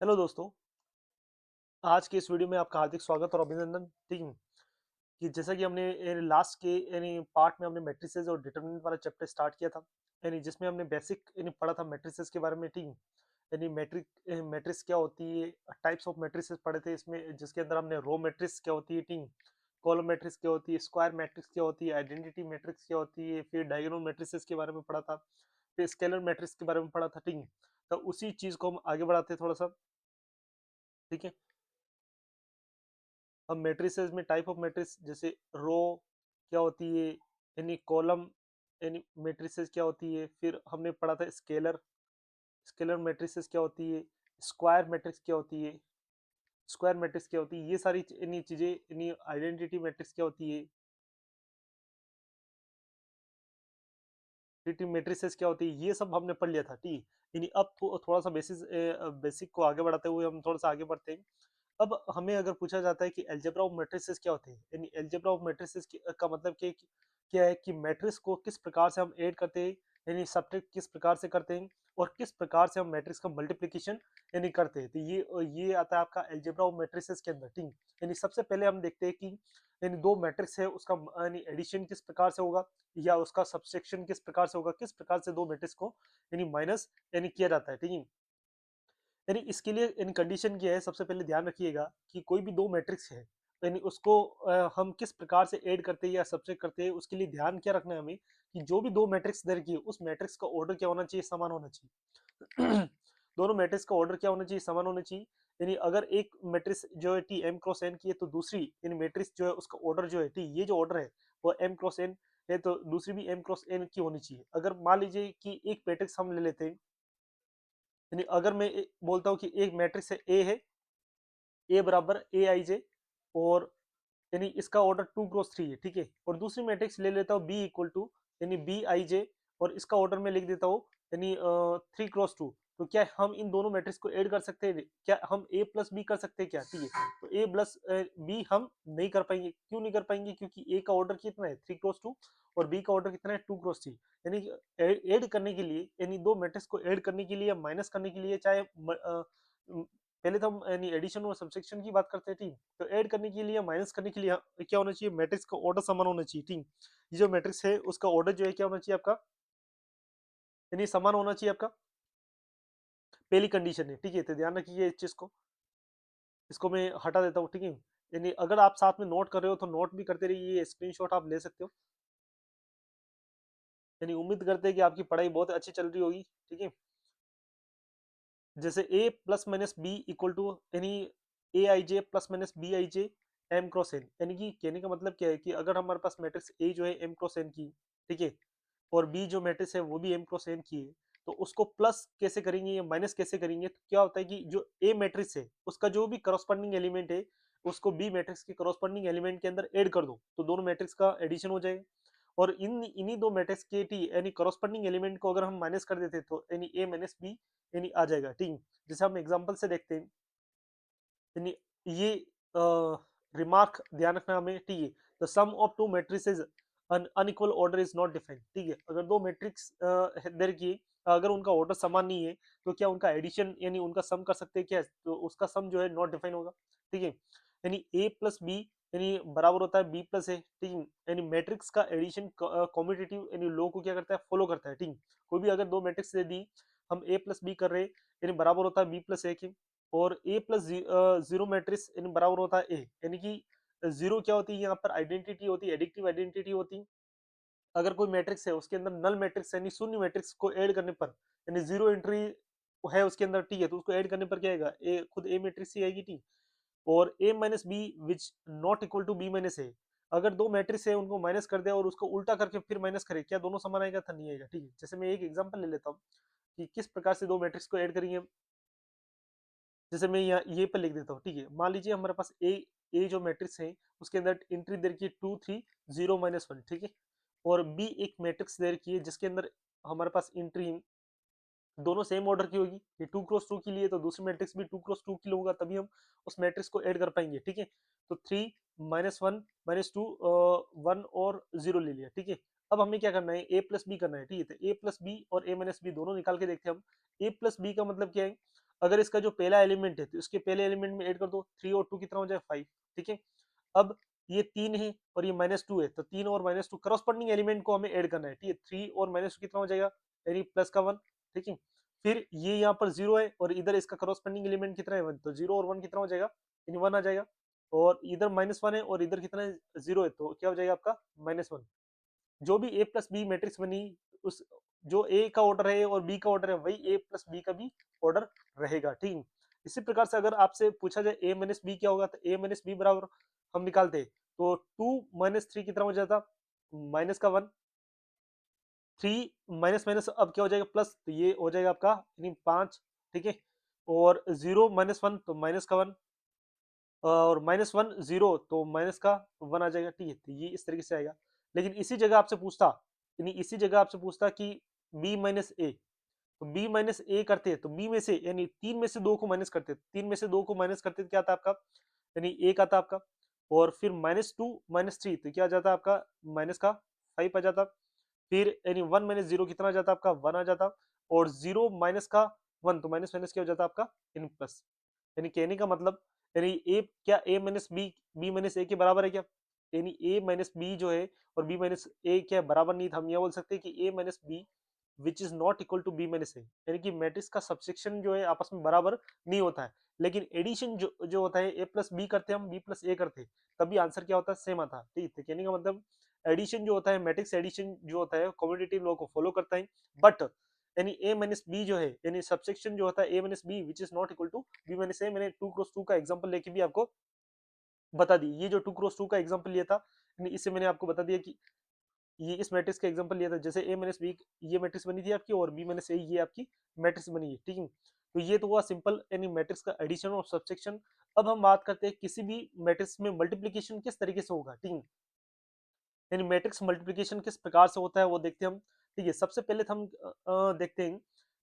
Hello दोस्तों। आज के इस वीडियो में आपका हार्दिक स्वागत और अभिनंदन। ठीक है कि जैसा कि हमने लास्ट के पार्ट में हमने मैट्रिसेस और डिटरमिनेंट वाला चैप्टर स्टार्ट किया था, जिसमें हमने बेसिक पढ़ा था मैट्रिसेस के बारे में। ठीक है, मैट्रिक्स क्या होती है, टाइप्स ऑफ मैट्रिसेस पढ़े थे इसमें, जिसके अंदर हमने रो मैट्रिक्स क्या होती है, ठीक, कॉलम मैट्रिक्स क्या होती है, स्क्वायर मैट्रिक्स क्या होती है, आइडेंटिटी मैट्रिक्स क्या होती है, फिर डायगोनल मैट्रिसेस के बारे में पढ़ा था, फिर स्केलर मैट्रिक्स के बारे में पढ़ा था। ठीक है, तो उसी चीज को हम आगे बढ़ाते हैं थोड़ा सा। ठीक है, अब मैट्रिसेस में टाइप ऑफ मैट्रिक्स जैसे रो क्या होती है, यानी कॉलम, यानी मैट्रिसेस क्या होती है, फिर हमने पढ़ा था स्केलर, स्केलर मैट्रिसेस क्या होती है, स्क्वायर मैट्रिक्स क्या होती है, स्क्वायर मैट्रिक्स क्या होती है, ये सारी इन्हीं चीजें, इन्हीं आइडेंटिटी मैट्रिक्स क्या होती है, मैट्रिसेस क्या होती है, ये सब हमने पढ़ लिया था। ठीक, यानी अब थोड़ा सा बेसिक को आगे बढ़ाते हुए हम थोड़ा सा आगे बढ़ते हैं। अब हमें अगर पूछा जाता है कि अलजेब्रा ऑफ मैट्रिसेस क्या होते हैं, यानी अलजेब्रा ऑफ मैट्रिसेस का मतलब क्या है कि मैट्रिक्स को किस प्रकार से हम ऐड करते हैं, यानी सब्ट्रैक्ट किस प्रकार से करते हैं, और किस प्रकार से हम मैट्रिक्स का मल्टीप्लिकेशन यानी करते हैं। तो ये आता है आपका अलजेब्रा ऑफ मैट्रिसेस के अंदर। ठीक, यानी सबसे पहले हम देखते हैं कि यानी दो मैट्रिक्स है, उसका यानी एडिशन किस प्रकार से होगा, या उसका सब्सट्रैक्शन किस प्रकार से होगा, किस प्रकार से दो मैट्रिक्स को यानी माइनस यानी किया जाता है। ठीक है, यानी इसके लिए इन कंडीशन क्या है, सबसे पहले ध्यान रखिएगा कि कोई भी दो मैट्रिक्स है, यानी उसको हम किस प्रकार से ऐड करते हैं या सब्ट्रैक्ट करते हैं, उसके लिए ध्यान क्या रखना है हमें कि जो भी दो मैट्रिक्स दर की है, उस मैट्रिक्स का ऑर्डर क्या होना चाहिए, समान होना चाहिए। दोनों मैट्रिक्स का ऑर्डर क्या होना चाहिए, समान होना चाहिए। यानी अगर एक मैट्रिक्स जो है टी एम क्रॉस एन की है, तो दूसरी यानी मैट्रिक्स जो है उसका ऑर्डर जो है टी, ये जो ऑर्डर है वो एम क्रॉस एन है, तो दूसरी भी एम क्रॉस एन की होनी चाहिए। अगर मान लीजिए कि एक मैट्रिक्स हम ले लेते हैं, यानी अगर मैं बोलता हूँ कि एक मैट्रिक्स है ए बराबर ए आई जे, और यानी इसका ऑर्डर 2 क्रॉस 3 है। ठीक है, और दूसरी मैट्रिक्स ले लेता हूँ बी इक्वल टू यानी बी आई जे, और इसका ऑर्डर में लिख देता हूँ यानी 3 क्रॉस 2। तो क्या हम इन दोनों मैट्रिक्स को ऐड कर सकते हैं, क्या हम ए प्लस बी कर सकते हैं क्या? ठीक है, तो ए प्लस बी हम नहीं कर पाएंगे। क्यों नहीं कर पाएंगे? क्योंकि ए का ऑर्डर कितना है 3 क्रॉस 2, और बी का ऑर्डर कितना है 2 क्रॉस 3। यानी ऐड करने के लिए, यानी दो मैट्रिक्स को ऐड करने के लिए या माइनस करने के लिए, चाहे पहले तो हम यानी एडिशन और सब्सट्रैक्शन की बात करते हैं। ठीक, तो ऐड करने के लिए माइनस करने के लिए क्या होना चाहिए, मैट्रिक्स का ऑर्डर समान होना चाहिए। ठीक, ये जो मैट्रिक्स है उसका ऑर्डर जो है क्या होना चाहिए आपका, यानी समान होना चाहिए आपका, पहली कंडीशन है। ठीक है, तो ध्यान रखिए इस चीज को, इसको मैं हटा देता हूँ। ठीक है, यानी अगर आप साथ में नोट कर रहे हो तो नोट भी करते रहिए, स्क्रीनशॉट आप ले सकते हो। यानी उम्मीद करते हैं कि आपकी पढ़ाई बहुत अच्छी चल रही होगी। ठीक है, जैसे A plus minus B equal to यानी A I J plus minus B I J M cross N, यानी कि कहने का मतलब क्या है कि अगर हमारे पास मैट्रिक्स ए जो है एम क्रॉस एन की, ठीक है, और बी जो मैट्रिक्स है वो भी एम क्रॉस एन की है, तो उसको प्लस कैसे करेंगे या माइनस कैसे करेंगे, तो क्या होता है कि जो ए मैट्रिक्स है उसका जो भी करस्पॉन्डिंग एलिमेंट है, उसको बी मैट्रिक्स के करस्पॉन्डिंग एलिमेंट के अंदर ऐड कर दो, तो दोनों मैट्रिक्स का एडिशन हो जाएगा। और इन्हीं दो मैट्रिक्स के टी यानी करस्पॉन्डिंग एलिमेंट को अगर हम माइनस कर देते तो यानी ए माइनस बी यानी आ जाएगा। ठीक, जैसे हम एग्जांपल से देखते हैं, यानी ये रिमार्क ध्यान रखना हमें। ठीक है, the sum of two matrices un unequal order is not defined. ठीक है, अगर दो मैट्रिक्स देर की, अगर उनका ऑर्डर समान नहीं है, तो क्या उनका एडिशन यानी उनका सम कर सकते हैं क्या? तो उसका सम जो है नॉट डिफाइन होगा। ठीक है, यानी ए प्लस बी यानी बराबर होता है बी प्लस ए। ठीक है, यानी मैट्रिक्स का एडिशन कॉम्पिटिटिव यानी लॉ को क्या करता है, फॉलो करता है। ठीक, कोई भी अगर दो मैट्रिक्स दे दी, हम ए प्लस बी कर रहे हैं, यानी बराबर होता है बी प्लस ए के, और ए प्लस जीरो मैट्रिक्स यानी बराबर होता है ए, यानी कि जीरो क्या होती है यहाँ पर, आइडेंटिटी होती है, एडिक्टिव आइडेंटिटी होती है। अगर कोई मैट्रिक्स है उसके अंदर नल मैट्रिक्स यानी शून्य मैट्रिक्स को ऐड करने पर, यानी जीरो एंट्री है उसके अंदर, ठीक है, तो उसको ऐड करने पर क्या आएगा, ए खुद ए मैट्रिक्स ही आएगी। ठीक, और A minus B which not equal to B minus A, अगर दो मैट्रिक्स है उनको माइनस कर दे और उसको उल्टा करके फिर माइनस करे, क्या दोनों समान आएगा? था नहीं आएगा। ठीक है, जैसे मैं एक एग्जांपल ले लेता हूँ कि किस प्रकार से दो मैट्रिक्स को ऐड करेंगे। जैसे मैं यहाँ ये पे लिख देता हूँ। ठीक है, मान लीजिए हमारे पास ए जो मैट्रिक्स है उसके अंदर एंट्री दे रखी है 2 3 0 -1। ठीक है, और बी एक मैट्रिक्स दे रखी है जिसके अंदर हमारे पास एंट्री दोनों सेम ऑर्डर की होगी। ये 2 क्रॉस 2 की लिए तो दूसरी मैट्रिक्स भी 2 क्रॉस 2 की होगा, तभी हम उस मैट्रिक्स को ऐड कर पाएंगे। ठीक है, तो 3 -1 -2 1 और 0 ले लिया। ठीक है, अब हमें क्या करना है, ए प्लस बी करना है। ठीक है, तो ए प्लस बी और ए माइनस बी दोनों निकाल के देखते हैं हम। ए प्लस बी का मतलब क्या है, अगर इसका जो पहला एलिमेंट है तो इसके पहले एलिमेंट में ऐड कर दो, 3 और 2 कितना हो जाए 5, ठीक है। अब ये 3 है और ये -2 है, तो 3 और -2 करस्पॉन्डिंग एलिमेंट को हमें ऐड करना है, ठीक है। 3 और -2 कितना हो जाएगा, यानी प्लस का 1, ठीक है। फिर ये यहाँ पर 0 है और इधर इसका करस्पॉन्डिंग एलिमेंट कितना है 1, तो 0 और 1 कितना हो जाएगा, यानी 1 आ जाएगा। और इधर -1 है और इधर कितना है 0 है, तो क्या हो जाएगा आपका -1। जो भी ए प्लस बी मैट्रिक्स बनी, उस जो ए का ऑर्डर है और बी का ऑर्डर है वही ए प्लस बी का भी ऑर्डर रहेगा, ठीक है। इसी प्रकार से अगर आपसे पूछा जाए ए माइनस बी क्या होगा, तो ए माइनस बी बराबर हम निकालते तो 2 - 3 कितना हो जाता, माइनस का 1, 3 माइनस माइनस अब क्या हो जाएगा प्लस, तो ये हो जाएगा आपका यानी 5, ठीक है। और 0 -1 तो माइनस का 1, और -1 0 तो माइनस का 1 आ जाएगा, ठीक है। तो ये इस तरीके से आएगा। लेकिन इसी जगह आपसे पूछता, यानी इसी जगह आपसे पूछता कि b माइनस ए, तो b माइनस ए करते तो b में से यानी 3 में से 2 को माइनस करते, 3 में से 2 को माइनस करते तो क्या आता आपका, यानी 1 आता आपका। और फिर -2 -3 तो क्या आ जाता आपका, माइनस का 5 आ जाता। फिर यानी 1 माइनस 0 कितना आ जाता आपका, 1 आ जाता। और 0 माइनस का 1 तो माइनस माइनस क्या हो जाता आपका, इन प्लस। यानी कहने का मतलब, यानी ए क्या ए माइनस बी बी माइनस ए के बराबर है क्या, यानी ए माइनस बी जो है और बी माइनस ए क्या बराबर नहीं था, हम यह बोल सकते हैं कि A minus B which is not equal to B minus A, यानी कि मैट्रिक्स का सबसेक्शन जो है आपस में बराबर नहीं होता है। लेकिन एडिशन जो होता है ए प्लस बी करते हम बी प्लस ए करते तभी आंसर क्या होता है, सेम आता है, ठीक है। कहने का मतलब एडिशन जो होता है, मैट्रिक्स एडिशन जो होता है कम्यूटेटिव लॉ को फॉलो करता है, बट यानी ए माइनस बी जो है यानी सबसेक्शन जो होता है A minus B which is not equal to B minus A, मैंने 2 क्रॉस 2 का एग्जांपल लेके भी आपको बता दी। ये जो 2 क्रॉस 2 का एग्जांपल लिया था, यानी इससे मैंने आपको बता दिया कि ये इस मैट्रिक्स का एग्जांपल लिया था, जैसे ए माइनस बी ये मैट्रिक्स बनी थी आपकी और बी माइनस ए ये आपकी मैट्रिक्स बनी है, ठीक है। तो ये तो हुआ सिंपल यानी मैट्रिक्स का एडिशन और सब्सट्रैक्शन। अब हम बात करते हैं किसी भी मैट्रिक्स में मल्टीप्लिकेशन किस तरीके से होगा, ठीक है। यानी मैट्रिक्स मल्टीप्लिकेशन किस प्रकार से होता है वो देखते हैं हम, ठीक है। सबसे पहले तो हम देखते हैं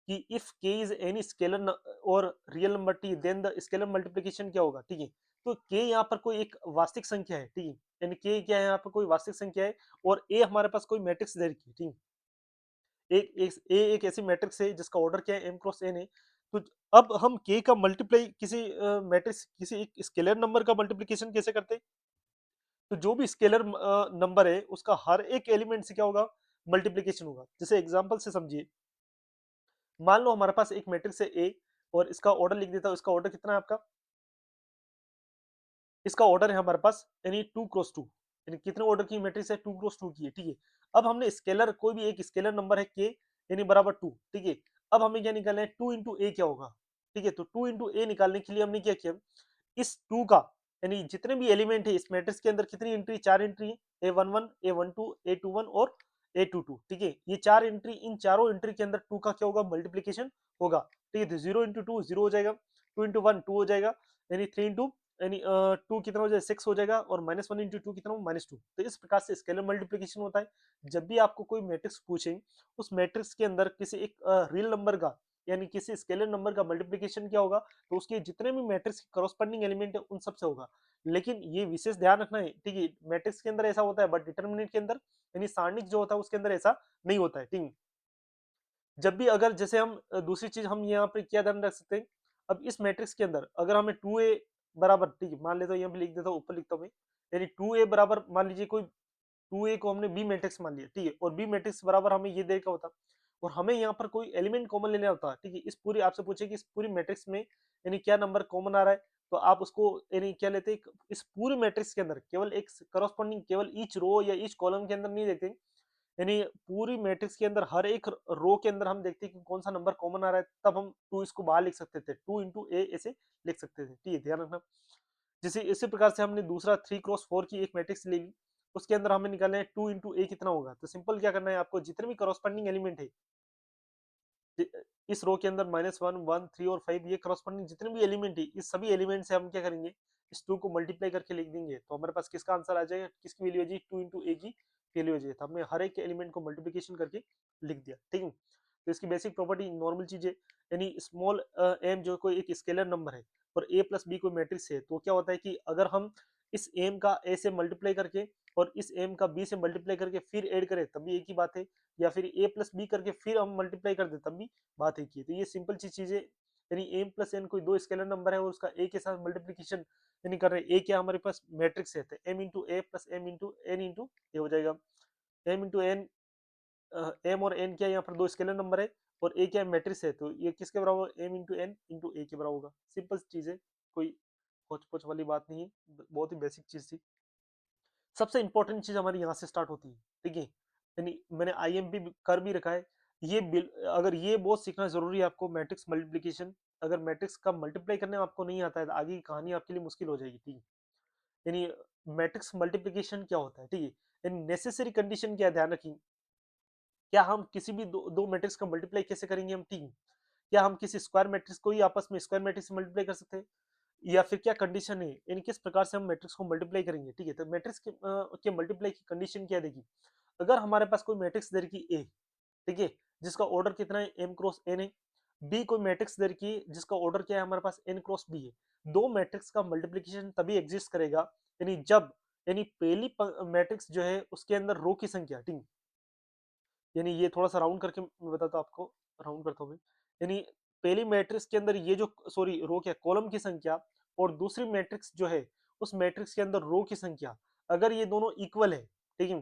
कि if k is any scalar और real number t then the scalar multiplication क्या होगा, ठीक है। तो k यहाँ पर कोई एक वास्तविक संख्या है, ठीक है। यानी k क्या है यहाँ पर कोई वास्तविक संख्या है और a हमारे पास कोई मैट्रिक्स दे रखी है, ठीक है। एक ऐसी मैट्रिक्स है जिसका ऑर्डर क्या है m क्रॉस n है। तो अब हम k का मल्टीप्लाई किसी मैट्रिक्स किसी एक स्केलर नंबर का मल्टीप्लिकेशन कैसे करते हैं, तो जो भी स्केलर नंबर है उसका हर एक एलिमेंट से क्या होगा, मल्टीप्लिकेशन होगा। जैसे एग्जांपल से समझिए, मान लो हमारे पास एक मैट्रिक्स है ए और इसका ऑर्डर लिख देता हूं, इसका ऑर्डर कितना है आपका, इसका ऑर्डर है हमारे पास यानी 2 क्रॉस 2, यानी कितने ऑर्डर की मैट्रिक्स है 2 क्रॉस 2 की है, ठीक है। अब हमने स्केलर कोई भी एक स्केलर नंबर है के यानी बराबर 2, ठीक है। अब हमें क्या निकालना है 2 इंटू ए क्या होगा, ठीक है। तो 2 इंटू ए निकालने के लिए हमने क्या किया, इस 2 का यानी जितने भी एलिमेंट है इस मैट्रिक्स के अंदर कितनी एंट्री, 4 एंट्री है, A11 A12 A21 और A22, ठीक है। ये 4 एंट्री, इन चारों एंट्री के अंदर 2 का क्या होगा, मल्टीप्लिकेशन होगा, ठीक है। तो 0 इंटू 2 0 हो जाएगा, 2 इंटू 1 2 हो जाएगा, यानी 3 इंटू यानी 2 कितना हो जाएगा 6 हो जाएगा, और -1 इंटू 2 कितना हो -2। तो इस प्रकार से स्केलर मल्टीप्लिकेशन होता है। जब भी आपको कोई मैट्रिक्स पूछे उस मैट्रिक्स के अंदर किसी एक रियल नंबर का यानी किसी स्केलर नंबर का मल्टीप्लिकेशन क्या होगा, तो उसके जितने भी मैट्रिक्स करस्पॉन्डिंग एलिमेंट है उन सब से होगा। लेकिन ये विशेष ध्यान रखना है, ठीक है। मैट्रिक्स के अंदर ऐसा होता है बट डिटरमिनेंट के अंदर यानी सारणिक जो होता है उसके अंदर ऐसा नहीं होता है, ठीक है। जब भी अगर जैसे हम दूसरी चीज हम यहाँ पे क्या ध्यान रख सकते हैं, अब इस मैट्रिक्स के अंदर अगर हमें 2a बराबर, ठीक है, मान लेता हूँ यहाँ पे लिख देता हूँ, ऊपर लिखता हूँ मैं, यानी 2a बराबर मान लीजिए कोई 2a को हमने बी मैट्रिक्स मान लिया, ठीक है। और बी मैट्रिक्स बराबर हमें ये देखा होता और हमें यहाँ पर कोई एलिमेंट कॉमन लेना होता, ठीक है। इस पूरी आपसे पूछे कि इस पूरी मैट्रिक्स में यानी क्या नंबर कॉमन आ रहा है, तो आप उसको यानी क्या लेते हैं, इस पूरी मैट्रिक्स के अंदर केवल एक करस्पॉन्डिंग केवल ईच रो या ईच कॉलम के अंदर नहीं देखते, यानी पूरी मैट्रिक्स के अंदर हर एक रो के अंदर हम देखते हैं कि कौन सा नंबर कॉमन आ रहा है, तब हम 2 इसको बाहर लिख सकते थे, 2 इंटू ए ऐसे लिख सकते थे, ठीक है, ध्यान रखना। जैसे इसी प्रकार से हमने दूसरा 3 क्रॉस 4 की एक मैट्रिक्स ले ली, उसके अंदर हमें निकालना है 2 इंटू ए कितना होगा, तो सिंपल क्या करना है आपको, जितने भी करस्पॉन्डिंग एलिमेंट है इस रो के अंदर -1 1 3 और 5 ये करस्पॉन्डिंग जितने भी एलिमेंट है इस सभी एलिमेंट से हम क्या करेंगे, इस 2 को मल्टीप्लाई करके लिख देंगे, तो हमारे पास किसका आंसर आ जाएगा, किसकी वैल्यू आ जाएगी, 2 इंटू ए की वैल्यू आ जाएगी। तो हमने हर एक एलिमेंट को मल्टीप्लिकेशन करके लिख दिया, ठीक है। तो इसकी बेसिक प्रॉपर्टी नॉर्मल चीज है, यानी स्मॉल एम जो कोई एक स्केलर नंबर है और ए प्लस बी कोई मैट्रिक्स है, तो क्या होता है कि अगर हम इस एम का ए से मल्टीप्लाई करके और इस एम का बी से मल्टीप्लाई करके फिर ऐड करें तब भी एक ही बात है, या फिर ए प्लस बी करके फिर हम मल्टीप्लाई कर दे तब भी बात एक ही है। तो ये सिंपल सी चीजें यानी एम प्लस एन कोई दो स्केलर नंबर है और उसका ए के साथ मल्टीप्लीकेशन यानी कर रहे हैं। ए क्या हमारे पास मैट्रिक्स है, तो M into A plus M into N into A हो जाएगा। एम इंटू एन, एम और एन क्या है यहाँ पर दो स्केलर नंबर है और ए क्या है मैट्रिक्स है, तो ये किसके बराबर, एम इंटू एन इंटू ए के बराबर होगा। सिंपल चीज है, कोई खोच पोच वाली बात नहीं है, बहुत ही बेसिक चीज थी। सबसे इंपॉर्टेंट चीज हमारी यहाँ से स्टार्ट होती है, ठीक है। यानी मैंने आईएमपी कर भी रखा है, ये अगर ये बहुत सीखना जरूरी है आपको, मैट्रिक्स मल्टीप्लीकेशन। अगर मैट्रिक्स का मल्टीप्लाई करने में आपको नहीं आता है तो आगे की कहानी आपके लिए मुश्किल हो जाएगी, ठीक है। यानी मैट्रिक्स मल्टीप्लीकेशन क्या होता है, ठीक है। यानी नेसेसरी कंडीशन क्या है, ध्यान रखिए। क्या हम किसी भी दो मैट्रिक्स का मल्टीप्लाई कैसे करेंगे हम, ठीक है। क्या हम किसी स्क्वायर मैट्रिक्स को ही आपस में स्क्वायर मैट्रिक्स से मल्टीप्लाई कर सकते हैं, या फिर क्या कंडीशन है, यानी किस प्रकार से हम मैट्रिक्स को मल्टीप्लाई करेंगे, ठीक है। तो मैट्रिक्स के मल्टीप्लाई की कंडीशन क्या देगी। अगर हमारे पास कोई मैट्रिक्स दे रखी ए, ठीक है, जिसका ऑर्डर कितना है, एम क्रॉस एन है। बी कोई मैट्रिक्स दे रखी है जिसका ऑर्डर क्या है हमारे पास, एन क्रॉस बी है। दो मैट्रिक्स का मल्टीप्लिकेशन तभी एग्जिस्ट करेगा, यानी जब, यानी पहली मैट्रिक्स जो है उसके अंदर रो की संख्या, ठीक, यानी ये थोड़ा सा राउंड करके मैं बताता हूँ आपको, राउंड करता हूँ मैं। यानी पहली मैट्रिक्स के अंदर ये जो, सॉरी रो क्या, कॉलम की संख्या, और दूसरी मैट्रिक्स जो है उस मैट्रिक्स के अंदर रो की संख्या, अगर ये दोनों इक्वल है, ठीक है,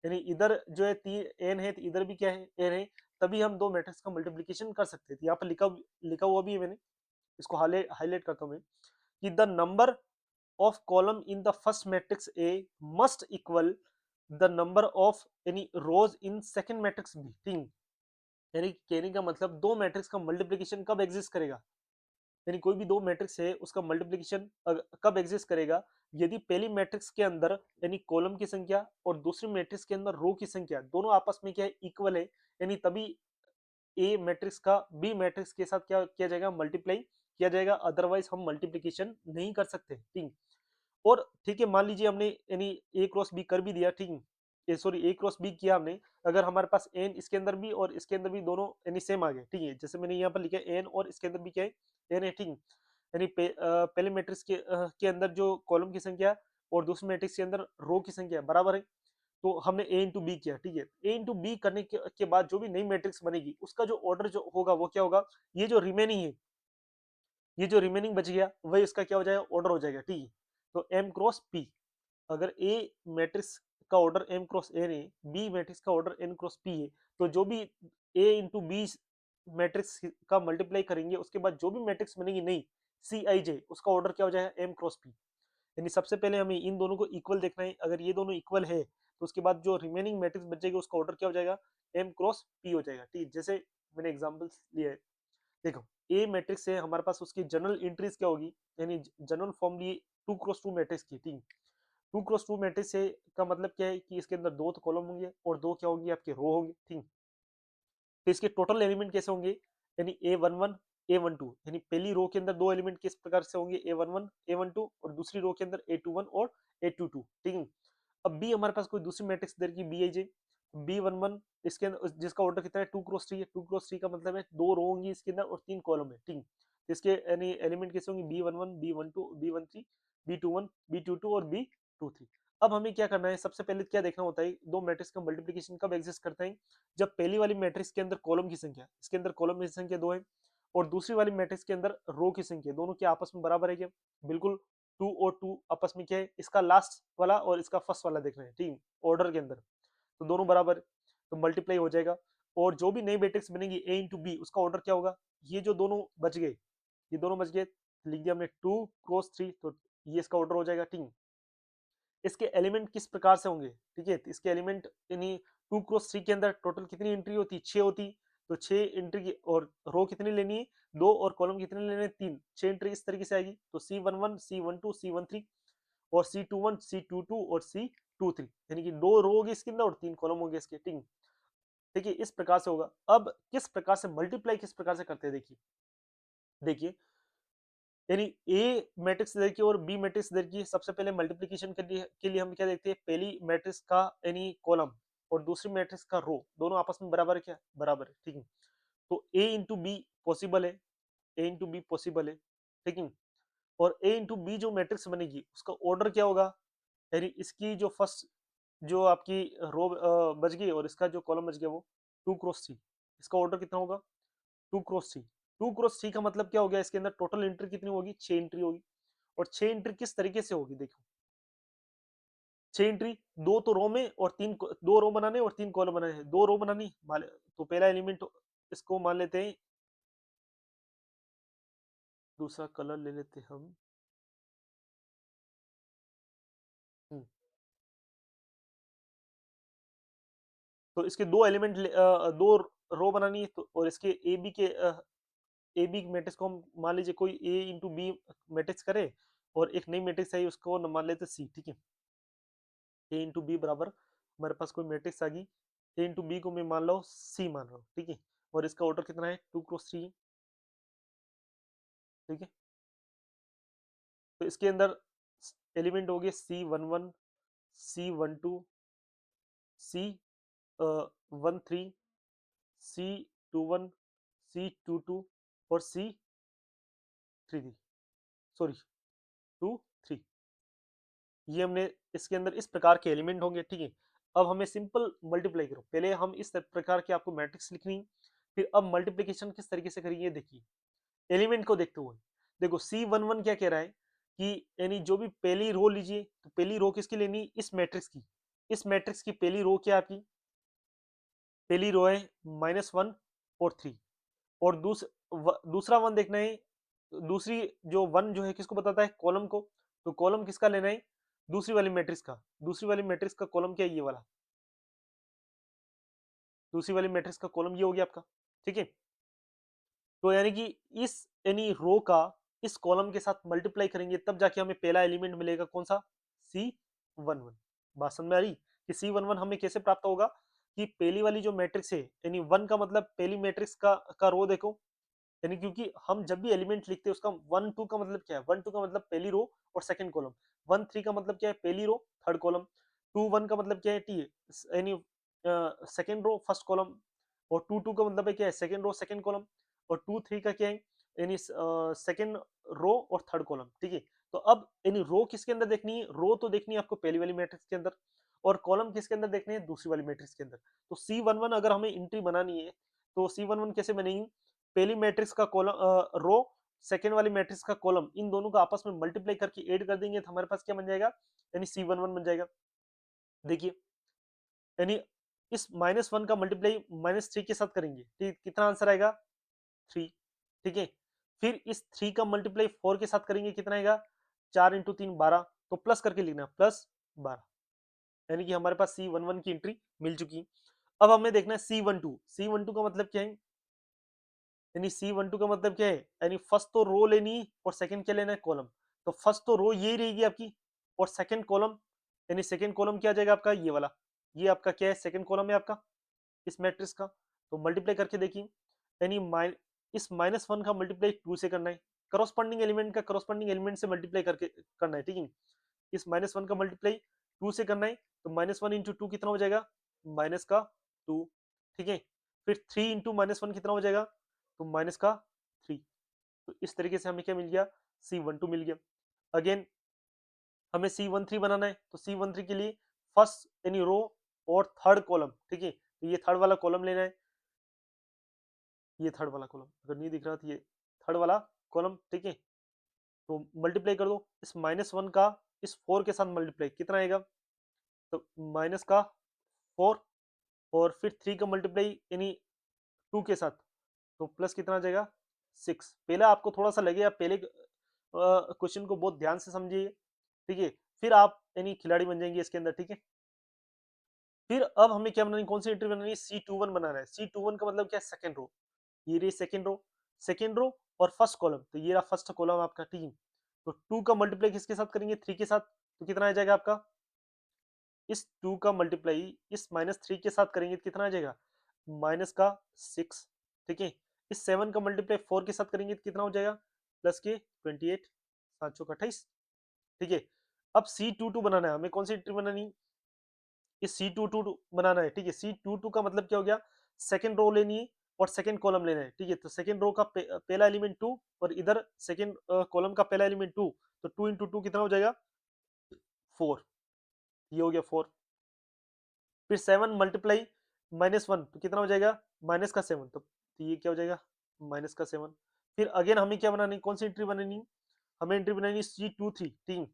यानी इधर जो है तीन एन है तो इधर भी क्या है, एन है, तभी हम दो मैट्रिक्स का मल्टीप्लिकेशन कर सकते हैं। तो यहाँ पर लिखा लिखा हुआ भी है मैंने, इसको हाईलाइट करता हूँ मैं, कि the number of column in the first matrix A must equal the number of any rows in second matrix B, ठीक। यानी कहने का मतलब दो मैट्रिक्स का मल्टीप्लिकेशन कब एग्जिस्ट करेगा, यानी कोई भी दो मैट्रिक्स है उसका मल्टीप्लिकेशन कब एग्जिस्ट करेगा, यदि पहली मैट्रिक्स के अंदर यानी कॉलम की संख्या और दूसरी मैट्रिक्स के अंदर रो की संख्या दोनों आपस में क्या है, इक्वल है, यानी तभी ए मैट्रिक्स का बी मैट्रिक्स के साथ क्या किया जाएगा, मल्टीप्लाई किया जाएगा, अदरवाइज हम मल्टीप्लिकेशन नहीं कर सकते, ठीक। और ठीक है, मान लीजिए हमने यानी ए क्रॉस बी कर भी दिया, ठीक है, सॉरी ए क्रॉस बी किया हमने, अगर हमारे पास एन इसके अंदर भी और इसके अंदर भी दोनों यानी सेम आ गए, ठीक है, जैसे मैंने यहाँ पर लिखा है एन और इसके अंदर भी क्या है, एन है, ठीक है। यानी पहले मैट्रिक्स के अंदर जो कॉलम की संख्या और दूसरे मैट्रिक्स के अंदर रो की संख्या बराबर है, तो हमने ए इंटू बी किया, ठीक है। ए इंटू बी करने के बाद जो भी नई मैट्रिक्स बनेगी उसका जो ऑर्डर जो होगा वो क्या होगा, ये जो रिमेनिंग है, ये जो रिमेनिंग बच गया वही इसका क्या हो जाएगा, ऑर्डर हो जाएगा, ठीक है। तो एम क्रॉस पी, अगर ए मैट्रिक्स का ऑर्डर एम क्रॉस एन है, बी मैट्रिक्स का ऑर्डर एन क्रॉस पी है, तो जो भी ए इंटू बी मैट्रिक्स का मल्टीप्लाई करेंगे उसके बाद जो भी मैट्रिक्स बनेगी नहीं, सी आई जे, उसका ऑर्डर क्या हो जाएगा, एम क्रॉस पी। यानी सबसे पहले हमें इन दोनों को इक्वल देखना है, अगर ये दोनों इक्वल है तो उसके बाद जो रिमेनिंग मैट्रिक्स बचेगी उसका ऑर्डर क्या हो जाएगा, एम क्रॉस पी हो जाएगा, ठीक। जैसे मैंने एग्जांपल लिया है, देखो ए मैट्रिक्स है हमारे पास, उसकी जनरल एंट्रीज क्या होगी, यानी जनरल फॉर्म लिए टू क्रॉस टू मैट्रिक्स की, ठीक। टू क्रॉस टू मैट्रिक्स से का मतलब क्या है कि इसके अंदर दो तो कॉलम होंगे और दो क्या होंगे, आपके रो होंगे, ठीक। तो इसके टोटल एलिमेंट कैसे होंगे, यानी ए वन वन ए वन टू, यानी पहली रो के अंदर दो एलिमेंट किस प्रकार से होंगे, ए वन वन ए वन टू, और दूसरी रो के अंदर ए टू वन और ए टू टू, ठीक है। अब बी हमारे पास कोई दूसरी मैट्रिक्स दे रखी B I J, B one one, इसके अंदर जिसका ऑर्डर कितना है, टू क्रॉस थ्री है, टू क्रॉस थ्री का मतलब है दो रो होंगी इसके अंदर और तीन कॉलम है, ठीक। तो इसके यानी एलिमेंट कैसे होंगे, B one one B one two B one three B two one B two two और बी टू थ्री। अब हमें क्या करना है, सबसे पहले क्या देखना होता है, दो मैट्रिक्स का मल्टीप्लिकेशन कब एग्जिस्ट करता है, जब पहली वाली मैट्रिक्स के अंदर कॉलम की संख्या, इसके अंदर कॉलम की संख्या दो है, और दूसरी वाली मैट्रिक्स के अंदर रो की संख्या, दोनों के आपस में बराबर है क्या, बिल्कुल, टू और टू आपस में क्या है, इसका लास्ट वाला और इसका फर्स्ट वाला देखना है, ठीक, ऑर्डर के अंदर, तो दोनों बराबर, तो मल्टीप्लाई हो जाएगा। और जो भी नई मैट्रिक्स बनेगी ए इंटू बी, उसका ऑर्डर क्या होगा, ये जो दोनों बच गए, ये दोनों बच गए, लिख दिया हमने टू क्रॉस थ्री, तो ये इसका ऑर्डर हो जाएगा, ठीक। इसके एलिमेंट किस प्रकार से होंगे, ठीक है, तो इसके एलिमेंट यानी टू क्रॉस थ्री के अंदर टोटल कितनी एंट्री होती, छह होती, तो छह एंट्री की, और रो कितनी लेनी है, दो, और कॉलम कितने लेने हैं, तीन, छह एंट्री इस तरीके से आएगी, तो C one one C one two C one three और C two one C two two और सी टू थ्री, यानी कि दो रो होगी इसके अंदर और तीन कॉलम होंगे इसके, ठीक। देखिए इस प्रकार से होगा। अब किस प्रकार से मल्टीप्लाई किस प्रकार से करते हैं, देखिए देखिए, यानी ए मैट्रिक्स देखिए और बी मैट्रिक्स देखिए, सबसे पहले मल्टीप्लिकेशन के लिए हम क्या देखते हैं, पहली मैट्रिक्स का यानी कॉलम और दूसरी मैट्रिक्स का रो दोनों आपस में बराबर है क्या, बराबर है, ठीक है। तो ए इंटू बी पॉसिबल है, ए इंटू बी पॉसिबल है, ठीक है। और ए इंटू बी जो मैट्रिक्स बनेगी उसका ऑर्डर क्या होगा, यानी इसकी जो फर्स्ट जो आपकी रो बच गई और इसका जो कॉलम बच गया वो टू क्रॉस थ्री, इसका ऑर्डर कितना होगा, टू क्रॉस थ्री, 2x3 का मतलब क्या हो गया, इसके अंदर टोटल एंट्री कितनी होगी, 6 एंट्री होगी। और 6 एंट्री किस तरीके से होगी, देखो 6 एंट्री, दो तो रो में और तीन, दो रो बनाने और 3 कॉलम बनाने हैं, 2 रो बनानी तो पहला एलिमेंट इसको मान लेते हैं, दूसरा कलर ले लेते हैं हम। हम्म, तो इसके दो एलिमेंट, दो रो बनानी है, तो और इसके ए बी मैट्रिक्स को हम मान लीजिए कोई ए इंटू बी मैट्रिक्स करे, और एक नई मैट्रिक्स आई उसको मान लेते सी, ठीक है। ए इंटू बी बराबर, हमारे पास कोई मैट्रिक्स आ गई, ए इंटू बी को मैं मान लो सी मान रहा हूँ, ठीक है। और इसका ऑर्डर कितना है, 2x3, ठीक है। तो इसके अंदर एलिमेंट हो गए C11, C12, C13, C21, C22 और C33, सॉरी 23। ये हमने इसके अंदर इस प्रकार के एलिमेंट होंगे, ठीक है। अब हमें सिंपल मल्टीप्लाई करो, पहले हम इस प्रकार के आपको मैट्रिक्स लिखनी, फिर अब मल्टीप्लिकेशन किस तरीके से करेंगे देखिए, एलिमेंट को देखते हुए। देखो C11 क्या कह रहा है कि यानी जो भी पहली रो लीजिए, तो पहली रो किसकी लेनी, इस मैट्रिक्स की, इस मैट्रिक्स की पहली रो क्या आपकी, पहली रो है -1 और 3। और दूसरा वन देखना है, दूसरी जो वन जो है किसको बताता है, कॉलम को। तो कॉलम किसका लेना है, दूसरी वाली मैट्रिक्स का, दूसरी वाली मैट्रिक्स का कॉलम क्या है, ये वाला, दूसरी वाली मैट्रिक्स का कॉलम ये हो गया आपका, ठीक है। तो यानी कि इस यानी रो का इस कॉलम के साथ मल्टीप्लाई करेंगे, तब जाके हमें पहला एलिमेंट मिलेगा, कौन सा, C11। बात समझ में आ रही कि C11 हमें कैसे प्राप्त होगा, कि पहली वाली जो मैट्रिक्स है, यानी वन का मतलब पहली मैट्रिक्स का रो देखो, यानी क्योंकि हम जब भी एलिमेंट लिखते हैं उसका 1 2 का मतलब क्या है, 1 2 का मतलब पहली रो और सेकंड कॉलम, 1 3 का मतलब क्या है, पहली रो थर्ड कॉलम, 2 1 का मतलब क्या है, टी यानी सेकंड रो फर्स्ट कॉलम, और 2 2 का मतलब है क्या है, सेकंड रो सेकंड कॉलम, और 2 3 का क्या है, यानी सेकंड रो और थर्ड कॉलम, ठीक है। तो अब यानी रो किसके अंदर देखनी है, रो तो देखनी है आपको पहली वाली मैट्रिक्स के अंदर, और कॉलम किसके अंदर देखने है, दूसरी वाली मैट्रिक्स के अंदर। तो C11 अगर हमें एंट्री बनानी है, तो C11 कैसे बनेगी, पहली मैट्रिक्स का कॉलम रो, सेकेंड वाली मैट्रिक्स का कॉलम, इन दोनों का आपस में मल्टीप्लाई करके ऐड कर देंगे, तो हमारे पास क्या बन जाएगा, यानी C11 बन जाएगा। देखिए, यानी इस -1 का मल्टीप्लाई -3 के साथ करेंगे, ठीक, कितना आंसर आएगा, 3, ठीक है। फिर इस 3 का मल्टीप्लाई 4 के साथ करेंगे, कितना आएगा, 4 इंटू 3 12, तो प्लस करके लिखना +12, यानी कि हमारे पास C11 की एंट्री मिल चुकी। अब हमें देखना है C12 का मतलब क्या है, यानी C12 का मतलब क्या है, यानी फर्स्ट तो रो लेनी और सेकंड क्या लेना है, कॉलम। तो फर्स्ट तो रो ये रहेगी आपकी, और सेकंड कॉलम, यानी सेकंड कॉलम क्या आ जाएगा आपका, ये वाला, ये आपका क्या है, सेकंड कॉलम है आपका इस मैट्रिक्स का। तो मल्टीप्लाई करके देखिए, यानी इस -1 का मल्टीप्लाई 2 से करना है, करॉस्पॉन्डिंग एलिमेंट का करॉस्पॉन्डिंग एलिमेंट से मल्टीप्लाई करके करना है, ठीक है। इस -1 का मल्टीप्लाई 2 से करना है, तो -1 इंटू 2 कितना हो जाएगा, -2, ठीक है। फिर 3 इंटू -1 कितना हो जाएगा, तो -3। तो इस तरीके से हमें क्या मिल गया, C12 मिल गया। अगेन हमें C13 बनाना है, तो C13 के लिए फर्स्ट यानी रो और थर्ड कॉलम, ठीक है। तो ये थर्ड वाला कॉलम लेना है, ये थर्ड वाला कॉलम, अगर नहीं दिख रहा तो ये थर्ड वाला कॉलम, ठीक है। तो मल्टीप्लाई कर दो इस -1 का इस 4 के साथ मल्टीप्लाई, कितना आएगा, तो माइनस का 4, और फिर 3 का मल्टीप्लाई यानी 2 के साथ, तो प्लस कितना आ जाएगा, 6। पहले आपको थोड़ा सा लगे, आप पहले क्वेश्चन को बहुत ध्यान से समझिए, ठीक है। फिर आप यानी खिलाड़ी बन जाएंगे इसके अंदर, ठीक है। फिर अब हमें क्या बनानी, कौन सी एंट्री बनानी है, C21 बनाना है। C21 का मतलब क्या है, सेकंड रो, ये रही सेकंड रो, सेकंड रो और फर्स्ट कॉलम, तो ये रहा फर्स्ट कॉलम आपका, ठीक है। तो 2 का मल्टीप्लाई किसके साथ करेंगे, 3 के साथ, तो कितना आ जाएगा आपका, इस 2 का मल्टीप्लाई इस -3 के साथ करेंगे तो कितना आ जाएगा, -6, ठीक है। इस 7 का मल्टीप्लाई 4 के साथ करेंगे तो कितना हो जाएगा, +28, 7 चौक 28, ठीक है। अब C22 बनाना है हमें, कौन सी एंट्री बनानी, इस C22 बनाना है, ठीक है। C22 का मतलब क्या हो गया, सेकंड रो लेनी है और सेकंड कॉलम लेना है, ठीक है। तो सेकंड रो का पहला एलिमेंट 2, और इधर सेकंड कॉलम का पहला एलिमेंट 2, तो 2 इंटू 2 कितना हो जाएगा, 4, ये हो गया 4। फिर 7 मल्टीप्लाई -1, तो कितना हो जाएगा, -7, तो ये क्या हो जाएगा, माइनस का 7। फिर अगेन हमें क्या बनानी, कौन सी एंट्री बनानी, हमें एंट्री बनानी C23 ठीक,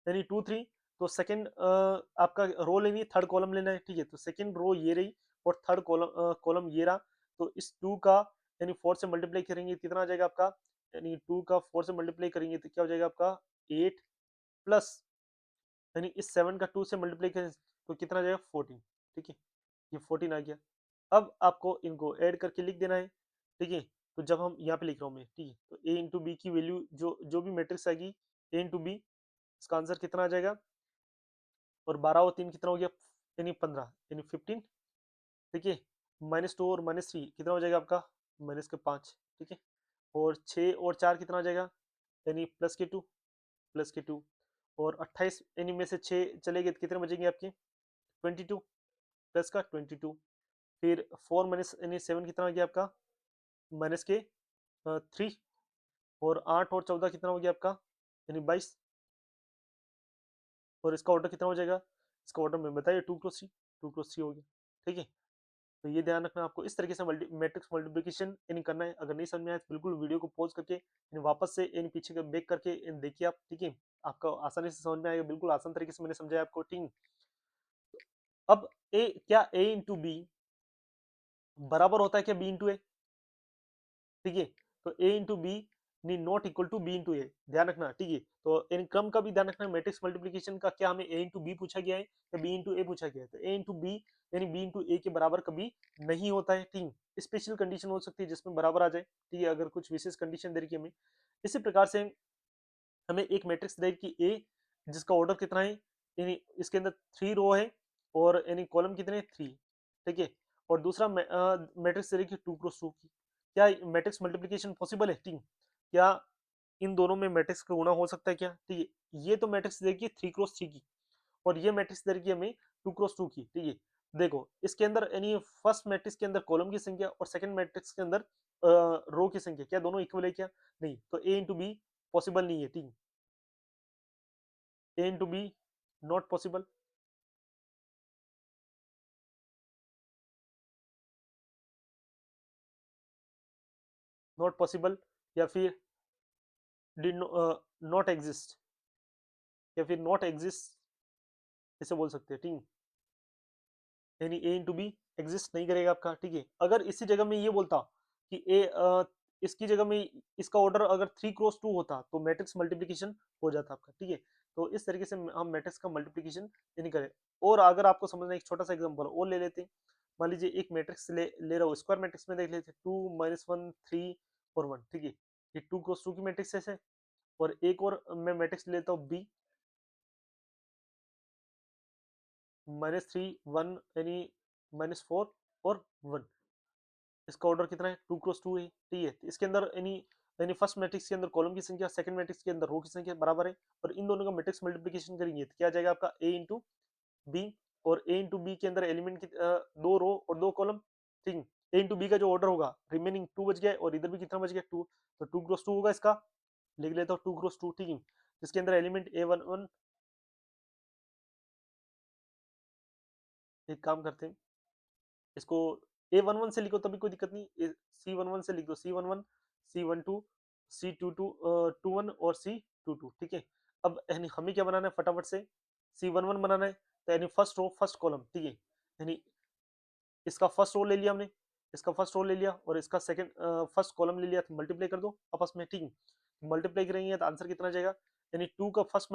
यानी 2 3। तो सेकंड आपका रो लेनी है, थर्ड कॉलम लेना है ठीक है। तो सेकंड रो ये रही और थर्ड कॉलम कॉलम ये रहा। तो इस 2 का यानी 4 से मल्टीप्लाई करेंगे कितना आ जाएगा आपका, यानी 2 का 4 से मल्टीप्लाई करेंगे तो क्या हो जाएगा आपका 8 प्लस, यानी इस 7 का 2 से मल्टीप्लाई करें तो कितना आ जाएगा 14 ठीक है। ये 14 आ गया। अब आपको इनको ऐड करके लिख देना है ठीक है। तो जब हम यहाँ पे लिख रहा हूँ मैं ठीक है, तो a इंटू बी की वैल्यू जो जो भी मैट्रिक्स आएगी a इंटू बी, इसका आंसर कितना आ जाएगा, और 12 और 3 कितना हो गया, यानी 15, यानी 15 ठीक है। -2 और -3 कितना हो जाएगा आपका, -5 ठीक है। और 6 और 4 कितना आ जाएगा, यानी +2 +2। और 28 यानी में से 6 चले गए तो कितने बचेंगे आपके 22 प्लस का 22। फिर 4 माइनस यानी 7 कितना आ गया आपका, माइनस के 3। और 8 और 14 कितना हो गया आपका, यानी 22। और इसका ऑर्डर कितना हो जाएगा, इसका ऑर्डर में बताइए 2 × 3, 2 × 3 हो गया ठीक है। तो ये ध्यान रखना आपको, इस तरीके से मैट्रिक्स मल्टीप्लिकेशन यानी करना है। अगर नहीं समझ में आया तो बिल्कुल वीडियो को पॉज करके यानी वापस से यानी पीछे बैक करके यानी देखिए आप ठीक है। आपको आसानी से समझ में आएगा, बिल्कुल आसान तरीके से मैंने समझाया आपको ठीक है। अब ए क्या a इंटू बी बराबर होता है क्या b इंटू ए, ठीक है। तो a into B need not equal to b into A, ध्यान रखना ठीक है। तो इन क्रम का भी ध्यान रखना, मैट्रिक्स मल्टीप्लिकेशन का क्या हमें a इंटू बी पूछा गया है या b इंटू ए पूछा गया है। तो a इंटू बी यानी b इंटू ए के बराबर कभी नहीं होता है ठीक है। स्पेशल कंडीशन हो सकती है जिसमें बराबर आ जाए ठीक है, अगर कुछ विशेष कंडीशन दे रखी हमें। इसी प्रकार से हमें एक मैट्रिक्स दे कि ए जिसका ऑर्डर कितना है, यानी इसके अंदर 3 रो है और यानी कॉलम कितने 3 ठीक है। और दूसरा मैट्रिक्स दे कि 2 × 2 की, क्या मैट्रिक्स मल्टीप्लिकेशन पॉसिबल है ठीक, क्या इन दोनों में मैट्रिक्स का गुणा हो सकता है क्या, ठीक है। ये तो मैट्रिक्स देगी 3 × 3 की, और ये मैट्रिक्स देगी हमें 2 × 2 की ठीक है। देखो इसके अंदर यानी फर्स्ट मैट्रिक्स के अंदर कॉलम की संख्या और सेकंड मैट्रिक्स के अंदर रो की संख्या क्या दोनों इक्वल है क्या, नहीं। तो ए इंटू बी पॉसिबल नहीं है ठीक, A into B not possible, not possible, या फिर did not exist, या फिर not exist इसे बोल सकते हैं ठीक है। यानी A into B एग्जिस्ट नहीं करेगा आपका ठीक है। अगर इसी जगह में ये बोलता कि इसकी जगह में इसका ऑर्डर अगर 3 × 2 होता तो मैट्रिक्स मल्टीप्लिकेशन हो जाता आपका ठीक है। तो इस तरीके से हम मैट्रिक्स का मल्टीप्लिकेशन नहीं करें। और अगर आपको समझना एक छोटा सा एग्जांपल और ले लेते हैं, मान लीजिए एक मैट्रिक्स ले रहा हूँ, स्क्वायर मैट्रिक्स में देख लेते हैं 2 - 1 3 और 1 ठीक है। ये 2 × 2 की मैट्रिक्स है। और एक और मैं मैट्रिक्स लेता हूँ बी -3 1 यानी -4 और 1। इसका ऑर्डर कितना है 2 × 2 है ठीक है। तो इसके अंदर यानी यानी फर्स्ट मैट्रिक्स के अंदर कॉलम की संख्या, सेकंड मैट्रिक्स के अंदर रो की संख्या बराबर है। और इन दोनों का मैट्रिक्स मल्टीप्लिकेशन करेंगे तो क्या आ जाएगा आपका a इंटू बी। और a इंटू बी के अंदर एलिमेंट की 2 रो और 2 कॉलम ठीक है। a इंटू बी का जो ऑर्डर होगा रिमेनिंग 2 बच गया, और इधर भी कितना बच गया 2। तो 2 × 2 होगा इसका, लिख लेता हूँ 2 × 2 ठीक है। जिसके अंदर एलिमेंट a11, एक काम करते हैं इसको A11 से लिखो तभी कोई दिक्कत नहीं, C11 से लिख दो, C11 C12 C22 21 और C22 ठीक है। अब यानी हमें क्या बनाना है फटाफट से C11 बनाना है, तो यानी फर्स्ट रो फर्स्ट कॉलम ठीक है। यानी इसका फर्स्ट रो ले लिया हमने, इसका फर्स्ट रो ले लिया और इसका सेकंड फर्स्ट कॉलम ले लिया, तो मल्टीप्लाई कर दो आपस में ठीक है। मल्टीप्लाई करेंगे तो आंसर कितना आ जाएगा, यानी 2 का फर्स्ट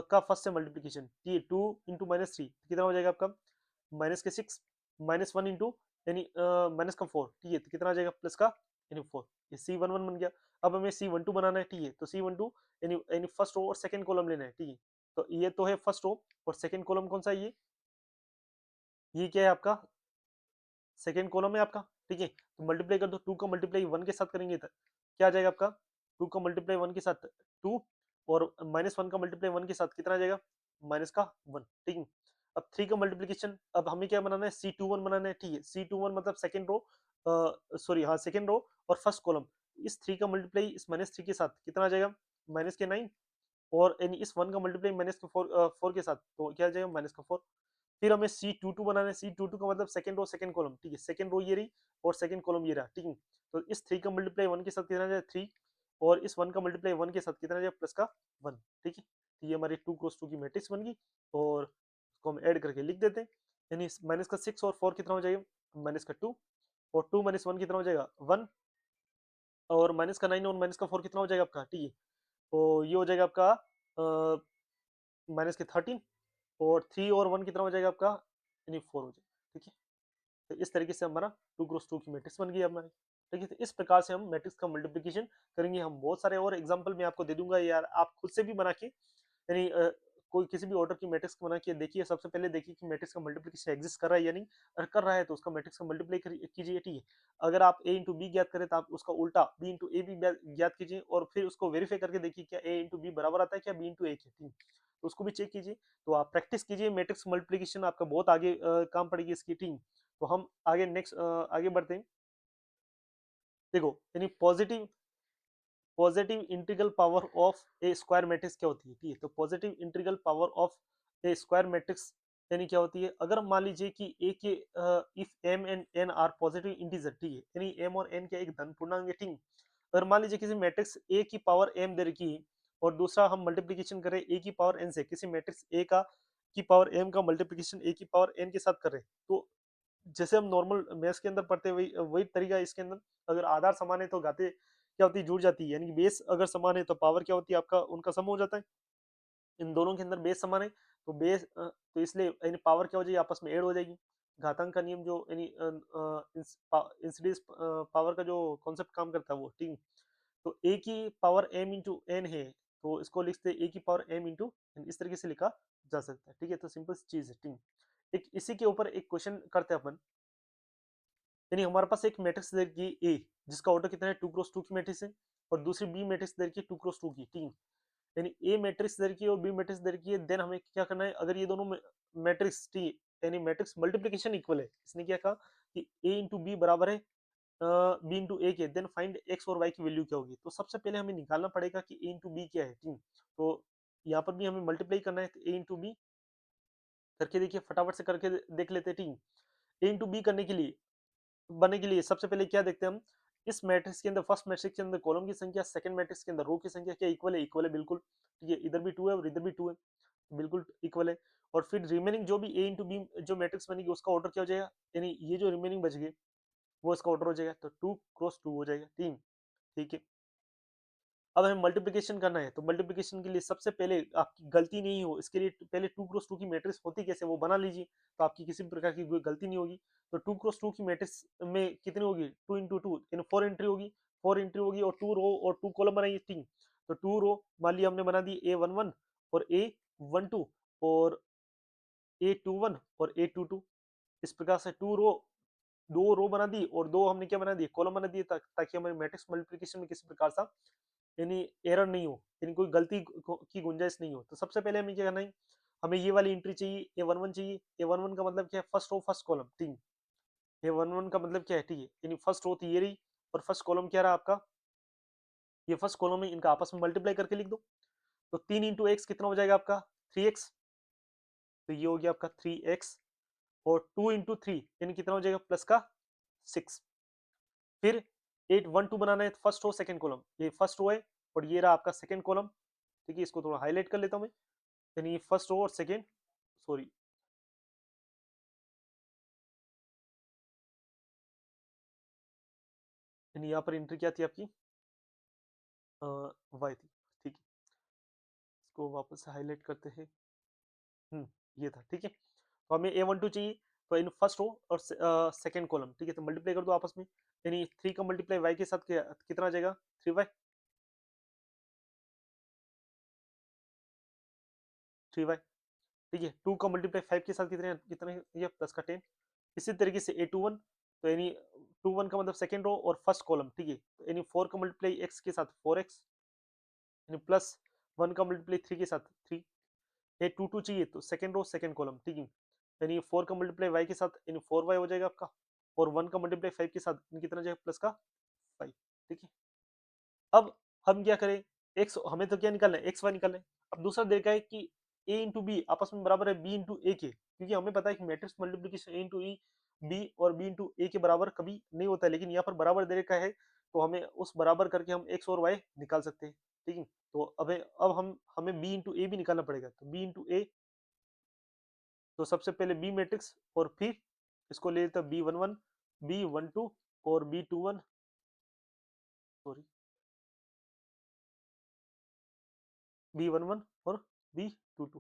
का फर्स्ट से मल्टीप्लीकेशन ठीक है। 2 × -3 कितना हो जाएगा आपका -6 -1 इंटू यानी -4 ठीक है। तो कितना आ जाएगा प्लस का यानी 4, ये C11 बन गया। अब हमें C12 बनाना है ठीक है। तो C12 यानी यानी फर्स्ट रो और सेकंड कॉलम लेना है ठीक है। तो ये तो है फर्स्ट रो, और सेकंड कॉलम कौन सा है, ये क्या है आपका सेकंड कॉलम है आपका ठीक है। तो मल्टीप्लाई कर दो, 2 का मल्टीप्लाई 1 के साथ करेंगे तो क्या आ जाएगा आपका 2 का मल्टीप्लाई 1 के साथ 2, और -1 का मल्टीप्लाई 1 के साथ कितना आ जाएगा माइनस का 1 ठीक है। अब 3 का मल्टीप्लिकेशन, अब हमें क्या बनाना है C21 बनाना है ठीक है। C21 मतलब सेकंड रो, सॉरी हाँ सेकंड रो और फर्स्ट कॉलम। इस 3 का मल्टीप्लाई इस -3 के साथ कितना आ जाएगा -9, और यानी इस 1 का मल्टीप्लाई -4 के साथ तो क्या आ जाएगा -4। फिर हमें C22 बनाना है। C22 का मतलब सेकंड रो सेकंड कॉलम, ठीक है, सेकंड रो ये रही और सेकंड कॉलम ये रहा, ठीक है। तो इस 3 का मल्टीप्लाई 1 के साथ कितना आ जाएगा 3, और इस 1 का मल्टीप्लाई 1 के साथ कितना आ जाएगा प्लस का 1, ठीक है। तो ये हमारी 2 क्रॉस 2 की मैट्रिक्स बन गई, और इसको हम ऐड करके लिख देते हैं। यानी माइनस का 6 और 4 कितना हो जाएगा, माइनस का 2, और 2 माइनस 1 कितना हो जाएगा 1, और माइनस का 9 और माइनस का 4 कितना हो जाएगा आपका, ठीक है। तो ये हो जाएगा आपका माइनस के 13, और 3 और 1 कितना हो जाएगा आपका, यानी 4 हो जाएगा, ठीक है। तो इस तरीके से हमारा 2 क्रॉस 2 की मैट्रिक्स बन गई हमारी, ठीक है। तो इस प्रकार से हम मैट्रिक्स का मल्टीप्लिकेशन करेंगे। हम बहुत सारे और एग्जांपल मैं आपको दे दूंगा यार, आप खुद से भी बना के, यानी कोई किसी भी ऑर्डर की मैट्रिक्स को बना के देखिए। सबसे पहले देखिए कि मैट्रिक्स का मल्टीप्लिकेशन एग्जिस्ट कर रहा है या नहीं, अगर कर रहा है तो उसका मैट्रिक्स का मल्टीप्लाई कीजिए, ठीक है। अगर आप a इंटू बी ज्ञात करें तो आप उसका उल्टा b इंटू ए भी ज्ञात कीजिए, और फिर उसको वेरीफाई करके देखिए क्या a इंटू बी बराबर आता है, क्या b इंटू ए, ठीक है। तो उसको भी चेक कीजिए। तो आप प्रैक्टिस कीजिए मैट्रिक्स मल्टीप्लिकेशन, आपका बहुत आगे काम पड़ेगी इसकी टीम। तो हम आगे नेक्स्ट आगे बढ़ते हैं। देखो, यानी positive positive integral power of A square matrix क्या होती है, ठीक है। तो positive integral power of A square matrix यानी क्या होती है, अगर मान लीजिए कि A K if M and N are positive integer, ठीक है, यानी एम और एन क्या एक धन पूर्णांक है, ठीक है। अगर मान लीजिए किसी मैट्रिक्स ए की पावर एम दे रखी है, और दूसरा हम मल्टीप्लीकेशन करें ए की पावर एन से, किसी मैट्रिक्स ए का की पावर एम का मल्टीप्लीकेशन ए की पावर एन के साथ करें, तो जैसे हम नॉर्मल मैथ्स के अंदर पढ़ते हैं वही वही तरीका है इसके अंदर। अगर आधार समान है तो घाते क्या होती है, जुड़ जाती है, यानी कि बेस अगर समान है तो पावर क्या होती है आपका, उनका सम हो जाता है। इन दोनों के अंदर बेस समान है, तो बेस तो इसलिए यानी पावर क्या हो जाएगी, आपस में ऐड हो जाएगी। घातांक का नियम जो यानी इंसिडेंस पावर का जो कॉन्सेप्ट काम करता है वो, ठीक। तो ए की पावर एम इंटू एन है, तो इसको लिखते हैं ए की पावर एम इंटू एन, इस तरीके से लिखा जा सकता है, ठीक है। तो सिंपल चीज है, ठीक। एक इसी के ऊपर एक क्वेश्चन करते हैं अपन। यानी हमारे पास एक मैट्रिक्स दे रखी है ए, जिसका ऑर्डर कितना है 2 क्रॉस 2 की मैट्रिक्स है, और दूसरी बी मैट्रिक्स दे रखी है 2 क्रॉस 2 की, ठीक। यानी ए मैट्रिक्स दे रखी है और बी मैट्रिक्स दे रखी है, देन हमें क्या करना है, अगर ये दोनों मैट्रिक्स, ठीक, यानी मैट्रिक्स मल्टीप्लिकेशन इक्वल है, इसने क्या कहा कि ए इंटू बी बराबर है बी इंटू ए के, देन फाइंड एक्स और वाई की वैल्यू क्या होगी। तो सबसे पहले हमें निकालना पड़ेगा कि ए इंटू बी क्या है, ठीक। तो यहाँ पर भी हमें मल्टीप्लाई करना है, तो ए इंटू बी करके देखिए, फटाफट से करके देख लेते हैं, ठीक। ए इंटू बी करने के लिए बनने के लिए सबसे पहले क्या देखते हैं हम, इस मैट्रिक्स के अंदर फर्स्ट मैट्रिक्स के अंदर कॉलम की संख्या, सेकंड मैट्रिक्स के अंदर रो की संख्या क्या इक्वल है, इक्वल है बिल्कुल, ठीक है। इधर भी 2 है और इधर भी 2 है, बिल्कुल इक्वल है। और फिर रिमेनिंग जो भी ए इंटू बी जो मैट्रिक्स बनेगी उसका ऑर्डर क्या हो जाएगा, यानी ये जो रिमेनिंग बच गई वो इसका ऑर्डर हो जाएगा, तो 2 क्रॉस 2 हो जाएगा, ठीक है। अब हमें मल्टीप्लिकेशन करना है, तो मल्टीप्लिकेशन के लिए सबसे पहले आपकी गलती नहीं हो, इसके लिए पहले 2 क्रॉस 2 की मैट्रिक्स होती कैसे वो बना लीजिए, तो आपकी किसी भी प्रकार की कोई गलती नहीं होगी। तो 2 क्रॉस 2 की मैट्रिक्स में कितनी होगी, 2 इंटू 2 यानी 4 एंट्री होगी, 4 एंट्री होगी, और 2 रो और 2 कॉलम बनाइए, ठीक। तो 2 रो मान लिया हमने बना दी A11 और A12 और A21 और A22, इस प्रकार से 2 रो, 2 रो बना दी, और 2 हमने क्या बना दिए, कॉलम बना दिए, ताकि हमारे मैट्रिक्स मल्टीप्लिकेशन में किसी प्रकार का यानी एरर नहीं हो, यानी कोई गलती की गुंजाइश नहीं हो। तो सबसे पहले हमें क्या करना है, हमें ये वाली एंट्री चाहिए, A11 चाहिए। A11 का मतलब क्या है, फर्स्ट रो फर्स्ट कॉलम, ठीक। A11 का मतलब क्या है, ठीक है, यानी फर्स्ट रो तो ये रही, और फर्स्ट कॉलम क्या रहा आपका, ये फर्स्ट कॉलम है, इनका आपस में मल्टीप्लाई करके लिख दो। तो 3 इंटू एक्स कितना हो जाएगा आपका 3x, तो ये हो गया आपका 3x, और 2 इंटू थ्री यानी कितना हो जाएगा प्लस का 6। फिर 812 बनाना है, फर्स्ट रो सेकंड कॉलम, ये फर्स्ट रो है और ये रहा आपका सेकंड कॉलम, ठीक है। इसको थोड़ा हाईलाइट कर लेता हूं मैं, यानी फर्स्ट रो और सेकंड, सॉरी, यानी यहाँ पर एंट्री क्या थी आपकी, वाई थी, ठीक है। इसको वापस से हाईलाइट करते हैं, ये था, ठीक है। तो हमें A12 चाहिए, तो इन फर्स्ट रो और सेकंड कॉलम, ठीक है, तो मल्टीप्लाई कर दो आपस में, यानी 3 का मल्टीप्लाई वाई के साथ कितना आ जाएगा 3y, 3y, ठीक है। 2 का मल्टीप्लाई 5 के साथ कितने कितने, ये प्लस का 10। इसी तरीके से A21, तो यानी 21 का मतलब सेकंड रो और फर्स्ट कॉलम, ठीक है, तो यानी 4 का मल्टीप्लाई x के साथ 4x, यानी प्लस 1 का मल्टीप्लाई 3 के साथ 3। A22 चाहिए तो सेकंड रो सेकंड कॉलम, ठीक है, यानी 4 का मल्टीप्लाई y के साथ यानी 4y हो जाएगा आपका, और 1 का मल्टीप्लाई 5 के साथ यानी कितना जाएगा प्लस का 5, ठीक है। अब हम क्या करें, एक्स हमें तो क्या निकालना है, एक्स वाई निकालना है। अब दूसरा देखा है कि ए इंटू बी आपस में बराबर है बी इंटू ए के, क्योंकि हमें पता है कि मैट्रिक्स मल्टीप्लीकेशन ए इंटू ई बी और बी इंटू ए के बराबर कभी नहीं होता है, लेकिन यहाँ पर बराबर दे रखा है तो हमें उस बराबर करके हम एक्स और वाई निकाल सकते हैं, ठीक है। तो अब हम हमें बी इंटू ए भी निकालना पड़ेगा, तो बी इंटू ए, तो सबसे पहले बी मैट्रिक्स और फिर इसको ले लेते हैं B one one, B one two और B two one, sorry B one one और बी टू टू,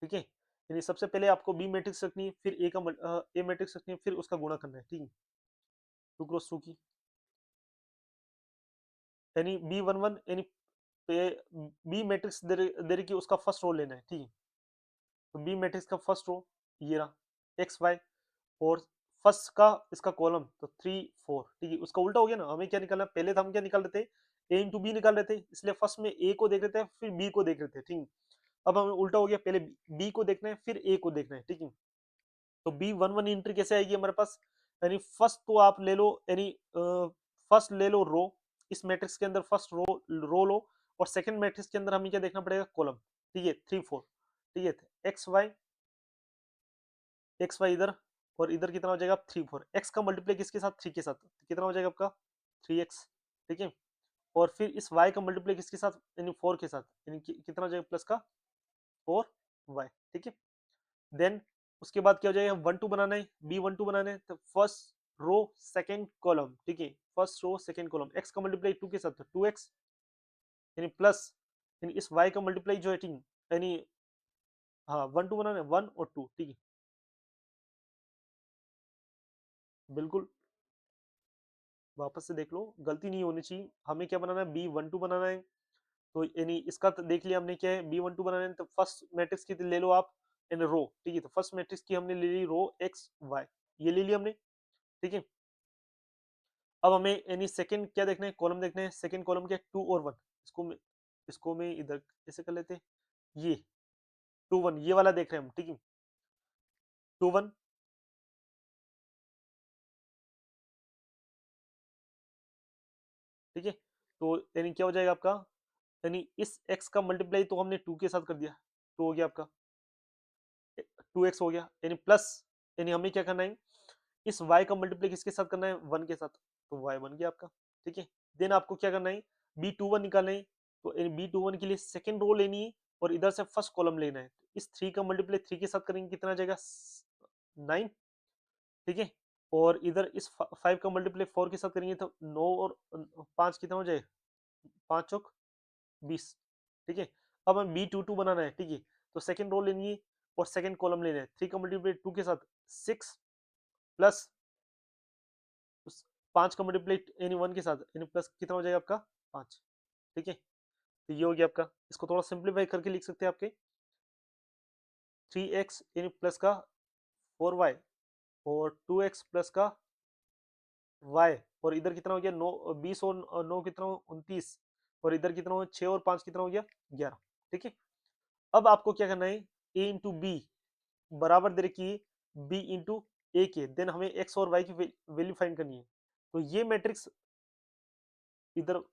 ठीक है। यानी सबसे पहले आपको बी मैट्रिक्स रखनी है, फिर ए मैट्रिक्स रखनी है, फिर उसका गुणा करना है, ठीक है, टू क्रॉस टू की, यानी बी वन वन यानी बी मैट्रिक्स दे रही कि उसका फर्स्ट रो लेना है, ठीक है। तो बी मैट्रिक्स का फर्स्ट रो ये रहा एक्स वाई, और फर्स्ट का इसका कॉलम तो 3 4, ठीक है। उसका उल्टा हो गया ना, हमें क्या निकालना है, पहले तो हम क्या निकाल रहे थे ए इंटू बी निकाल रहे थे, इसलिए फर्स्ट में ए को देख रहे थे फिर बी को देख रहे थे, ठीक है। अब हमें उल्टा हो गया, पहले बी को देखना है फिर ए को देखना है, ठीक है। तो बी वन वन एंट्री कैसे आएगी हमारे पास, यानी फर्स्ट तो आप ले लो, यानी फर्स्ट ले लो रो, इस मैट्रिक्स के अंदर फर्स्ट रो लो, और सेकंड मैट्रिक्स के अंदर हमें क्या देखना पड़ेगा, कॉलम, ठीक है, 3 4, ठीक है। एक्स वाई इधर, और इधर कितना हो जाएगा 3 4, एक्स का मल्टीप्लाई किसके साथ, 3 के साथ, तो कितना हो जाएगा आपका 3x, ठीक है। और फिर इस y का मल्टीप्लाई किसके साथ, यानी 4 के साथ, यानी कितना हो जाएगा प्लस का 4y, ठीक है। देन उसके बाद क्या हो जाएगा, वन टू बनाना है, बी वन टू बनाना है, तो फर्स्ट रो सेकंड कॉलम, ठीक है, first row second column, X का मल्टीप्लाई 2 के साथ तो 2x, यानी प्लस, यानी इस y का मल्टीप्लाई जो है, ठीक, यानी हाँ वन टू बनाना है, 1 और 2, ठीक है, बिल्कुल वापस से देख लो, गलती नहीं होनी चाहिए। हमें क्या बनाना है, बी वन टू बनाना है, तो यानी इसका तो देख लिया हमने क्या है, बी वन टू बनाना है, तो फर्स्ट मैट्रिक्स की ले लो आप इन रो, ठीक है। तो फर्स्ट मैट्रिक्स की हमने ले ली रो एक्स वाई, ये ले लिया हमने, ठीक है। अब हमें यानी सेकंड क्या देखना है, कॉलम देखना है, सेकंड कॉलम क्या है, 2 और 1, इसको मैं इधर ऐसे कर लेते हैं, ये 2 1 ये वाला देख रहे हैं हम, ठीक है, 2 1, ठीक है। तो यानी क्या हो जाएगा आपका, यानी इस x का मल्टीप्लाई तो हमने 2 के साथ कर दिया, तो हो गया आपका 2x हो गया, यानी प्लस, यानी हमें क्या करना है, इस y का मल्टीप्लाई किसके साथ करना है, 1 के साथ, तो y बन गया आपका, ठीक है। देन आपको क्या करना है, b21 निकालना है, तो b21 के लिए सेकंड रो लेनी है, और इधर से फर्स्ट कॉलम लेना है, इस 3 का मल्टीप्लाई 3 के साथ करेंगे कितना आ जाएगा 9, ठीक है। और इधर इस 5 का मल्टीप्लाई 4 के साथ करेंगे तो 9 और 5 कितना हो जाए, 5 चौक 20, ठीक है। अब हमें b22 बनाना है, ठीक है, तो सेकंड रो लेनी है और सेकंड कॉलम लेना है, 3 का मल्टीप्लाई 2 के साथ 6 प्लस उस 5 का मल्टीप्लाई यानी 1 के साथ, यानी प्लस कितना हो जाएगा आपका 5, ठीक है। तो ये हो गया आपका, इसको थोड़ा सिंप्लीफाई करके लिख सकते हैं आपके 3x यानी प्लस का 4y और 2x प्लस का y, और इधर कितना हो गया 9 20 और 9 कितना 29, और इधर कितना हो 6 और 5 कितना हो गया 11, ठीक है। अब आपको क्या करना है, a इंटू बी बराबर दे रखी है b इंटू ए के, देन हमें x और y की वैल्यू फाइंड करनी है। तो ये मैट्रिक्स इधर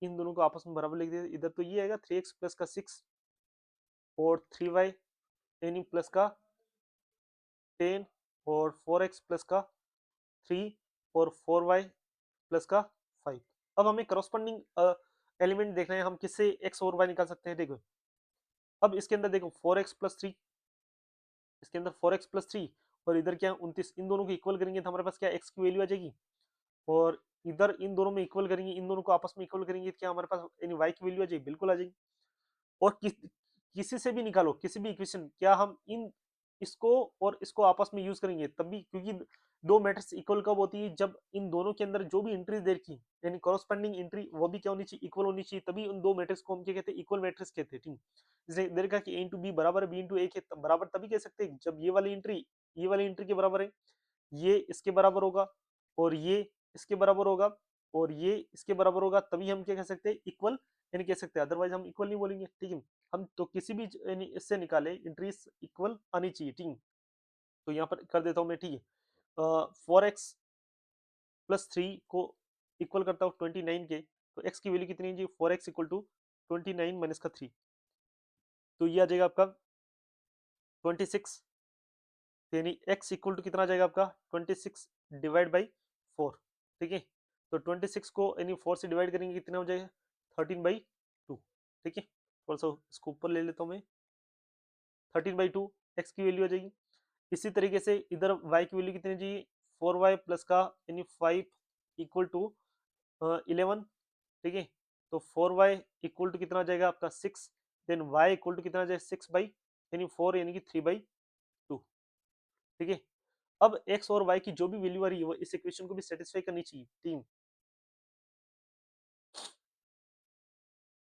इन दोनों को आपस में बराबर लिख दिया, इधर तो ये आएगा 3x प्लस का 6 और 3y यानी प्लस का 10 और 4x प्लस का 3 और 4y प्लस का 5। अब हमें करस्पॉन्डिंग एलिमेंट देखना है, हम किससे x और y निकाल सकते हैं, देखो अब इसके अंदर देखो 4x प्लस 3, इसके अंदर 4x प्लस 3 और इधर क्या 29, इन दोनों को इक्वल करेंगे तो हमारे पास क्या x की वैल्यू आ जाएगी, और इधर इन दोनों में इक्वल करेंगे, इन दोनों को आपस में इक्वल करेंगे तो क्या हमारे पास यानी y की वैल्यू आ जाएगी, बिल्कुल आ जाएगी। और किसी से भी निकालो, किसी भी इक्वेशन, क्या हम इन इसको और इसको आपस में यूज करेंगे तब भी, क्योंकि दो मैट्रिक्स इक्वल कब होती है, जब इन दोनों के अंदर जो भी एंट्री दे रखी यानी कॉरस्पॉन्डिंग एंट्री वो भी क्या होनी चाहिए, इक्वल होनी चाहिए, तभी उन दो मैट्रिक्स को हम क्या कहते हैं, इक्वल मैट्रिक्स कहते हैं, ठीक। जैसे दे रखा कि a इंटू बी बराबर है b इंटू ए के, बराबर तभी कह सकते हैं जब ये वाली एंट्री के बराबर है, ये इसके बराबर होगा, और ये इसके बराबर होगा, और ये इसके बराबर होगा, तभी हम क्या कह सकते हैं, इक्वल यानी कह सकते हैं, अदरवाइज हम इक्वल नहीं बोलेंगे, ठीक है। हम तो किसी भी यानी इससे निकाले एंट्रीज इक्वल आनी चाहिए, ठीक है। तो यहाँ पर कर देता हूँ मैं, ठीक है, 4x प्लस 3 को इक्वल करता हूँ 29 के, तो x की वैल्यू कितनी है जी, 4x इक्वल टू 29 माइनस का 3, तो ये आ जाएगा आपका 26, यानी x इक्वल टू कितना आ जाएगा आपका 26 डिवाइड बाई 4, ठीक है। तो 26 को यानी 4 से डिवाइड करेंगे कितना हो जाएगा 13/2, ठीक है। थोड़ा सा इसको ऊपर ले लेता हूँ मैं, 13/2 x की वैल्यू आ जाएगी। इसी तरीके से इधर y की वैल्यू कितनी चाहिए 4y प्लस का यानी 5 इक्वल टू 11, ठीक है। तो 4y इक्वल टू कितना आ जाएगा आपका 6, देन y इक्वल टू कितना आ जाएगा 6 यानी 4 यानी कि 3/2, ठीक है। अब x और y की जो भी वैल्यू आ रही है वो इस इक्वेशन को भी सेटिस्फाई करनी चाहिए। तीन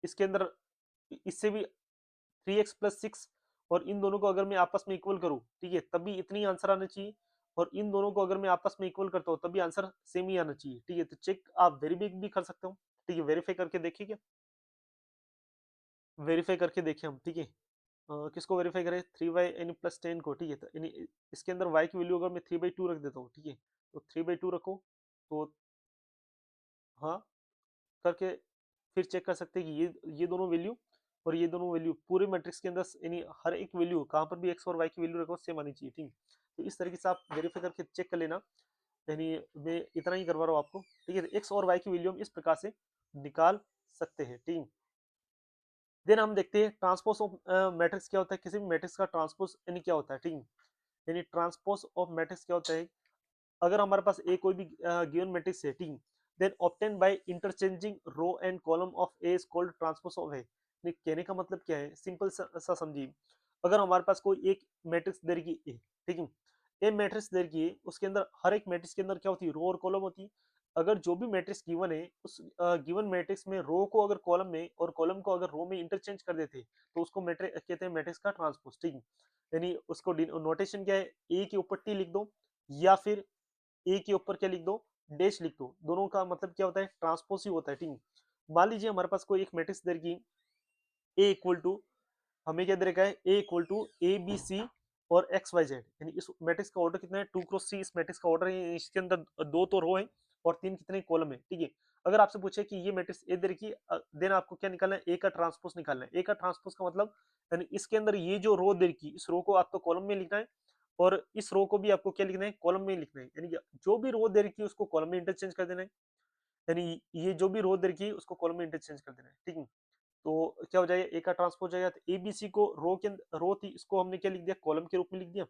इसके अंदर इससे भी 3x प्लस 6 और इन दोनों को अगर मैं आपस में इक्वल करूं, ठीक है, तभी इतनी आंसर आना चाहिए। और इन दोनों को अगर मैं आपस में इक्वल करता हूं तभी आंसर सेम ही आना चाहिए, ठीक है। तो चेक आप वेरीफाई भी कर सकते हो, ठीक है। वेरीफाई करके देखिए क्या, वेरीफाई करके देखें हम, ठीक है। किसको वेरीफाई करें 3y यानी प्लस 10 को, ठीक है। तो यानी इसके अंदर y की वैल्यू अगर मैं 3/2 रख देता हूँ, ठीक है। तो 3/2 रखो तो हाँ करके फिर चेक कर सकते हैं कि ये दोनों वैल्यू और ये दोनों वैल्यू पूरे मैट्रिक्स के अंदर यानी हर एक वैल्यू कहाँ पर भी एक्स और वाई की वैल्यू रखो सेम आनी चाहिए, ठीक। तो इस तरीके से आप वेरीफाई करके चेक कर लेना, यानी मैं इतना ही करवा रहा हूँ आपको, ठीक है। एक्स और वाई की वैल्यू हम इस प्रकार से निकाल सकते हैं, ठीक। देन हम देखते हैं ट्रांसपोज ऑफ मैट्रिक्स क्या होता है, किसी भी मैट्रिक्स का ट्रांसपोज यानी क्या होता है, ठीक। यानी ट्रांसपोज ऑफ मैट्रिक्स क्या होता है, अगर हमारे पास ए कोई भी गिवन मैट्रिक्स है, ठीक, then obtain by interchanging row and column of A is called transpose of A. कहने का मतलब क्या है, सिंपल सा समझिए। अगर हमारे पास कोई एक मैट्रिक्स दे रखी है, ठीक है, ए मैट्रिक्स दे रखी है, उसके अंदर हर एक मैट्रिक्स के अंदर क्या होती है रो और कॉलम होती है। अगर जो भी मैट्रिक्स गिवन है उस गिवन मैट्रिक्स में रो को अगर कॉलम में और कॉलम को अगर रो में इंटरचेंज कर देते तो उसको मैट्रिक्स कहते हैं मैट्रिक्स का ट्रांसपोज, ठीक है। यानी उसको नोटेशन क्या है, ए के ऊपर टी लिख दो या फिर ए के ऊपर क्या लिख दो डैश लिख दो, दोनों का मतलब क्या होता है ट्रांसपोज ही होता है, ठीक। मान लीजिए हमारे पास कोई एक मैट्रिक्स दे रखी ए इक्वल टू, हमें क्या दे रखा है A equal to A B C और एक्स वाई जेड, यानी इस मैट्रिक्स का ऑर्डर कितना है 2 क्रॉस 3, इस मैट्रिक्स का ऑर्डर है, इसके अंदर दो तो रो है और तीन कितने कॉलम है, ठीक है। अगर आपसे पूछे कि ये मैट्रिक्स ए दे रखी देन आपको क्या निकालना है, ए का ट्रांसपोज निकालना है। ए का ट्रांसपोज का मतलब यानी इसके अंदर ये जो रो दे रखी इस रो को आपको कॉलम में लिखना है और इस रो को भी आपको क्या लिखना है कॉलम में लिखना है, यानी जो भी रो दे रखी है उसको कॉलम में इंटरचेंज कर देना है, यानी ये जो भी रो दे रखी है उसको कॉलम में इंटरचेंज कर देना है, ठीक है। तो क्या हो जाएगा ए का ट्रांसपोज हो जाएगा, तो एबीसी को रो के रो थी इसको हमने क्या लिख दिया कॉलम के रूप में लिख दिया,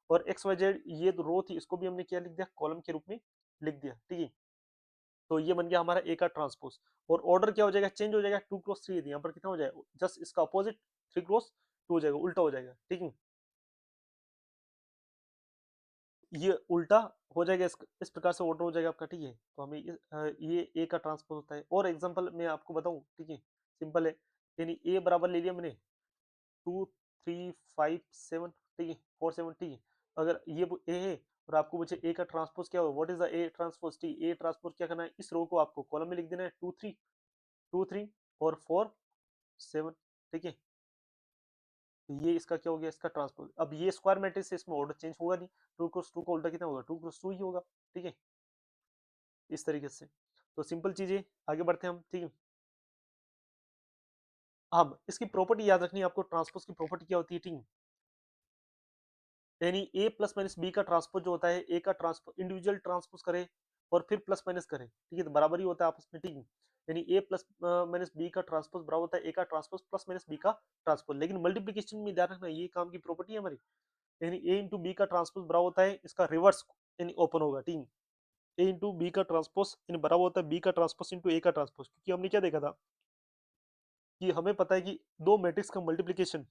और एक्स वाई जेड ये रो थी इसको भी हमने क्या लिख दिया कॉलम के रूप में लिख दिया, ठीक है। तो ये बन गया हमारा ए का ट्रांसपोज। और ऑर्डर क्या हो जाएगा चेंज हो जाएगा 2 क्रॉस 3 यहाँ पर कितना हो जाएगा जस्ट इसका अपोजिट 3 क्रॉस 2 हो जाएगा, उल्टा हो जाएगा, ठीक है। ये उल्टा हो जाएगा, इस प्रकार से ऑर्डर हो जाएगा आपका, ठीक है। तो हमें ये ए का ट्रांसपोज होता है। और एग्जांपल मैं आपको बताऊं, ठीक है, सिंपल है, यानी ए बराबर ले लिया मैंने 2 3 5 7, ठीक है 4 7, ठीक है। अगर ये ए है और आपको पूछे ए का ट्रांसपोज क्या हो, what is the A transpose, T A transpose क्या करना है इस रो को आपको कॉलम में लिख देना है 2 3 और 4 7, ठीक है। तो ये इसका क्या हो गया इसका ट्रांसपोज। अब ये स्क्वायर मैट्रिक्स है इसमें ऑर्डर चेंज होगा नहीं, 2 क्रॉस 2 का उल्टा कितना होगा 2 क्रॉस 2 ही होगा, ठीक है। इस तरीके से तो सिंपल चीजें, आगे बढ़ते हैं हम, ठीक है। अब इसकी प्रॉपर्टी याद रखनी है आपको, ट्रांसपोज की प्रॉपर्टी क्या होती है, ठीक है। यानी ए प्लस माइनस बी का ट्रांसपोज जो होता है, ए का ट्रांसपोज इंडिविजुअल ट्रांसपोज करे और फिर प्लस माइनस करे, ठीक है, तो बराबर ही होता है आपस में, ठीक है। यानी ए प्लस माइनस बी का ट्रांसपोज बराबर होता है ए का ट्रांसपोज प्लस माइनस बी का ट्रांसपोज, लेकिन मल्टीप्लीकेशन में ध्यान रखना ये काम की प्रॉपर्टी है हमारी। यानी ए इंटू बी का ट्रांसपोज बराबर होता है इसका रिवर्स, यानी ओपन होगा, ठीक है। ए इंटू बी का ट्रांसपोज यानी बराबर होता है बी का ट्रांसपोज इंटू ए का ट्रांसपोज, क्योंकि हमने क्या देखा था कि हमें पता है कि दो मैट्रिक्स का मल्टीप्लीकेशन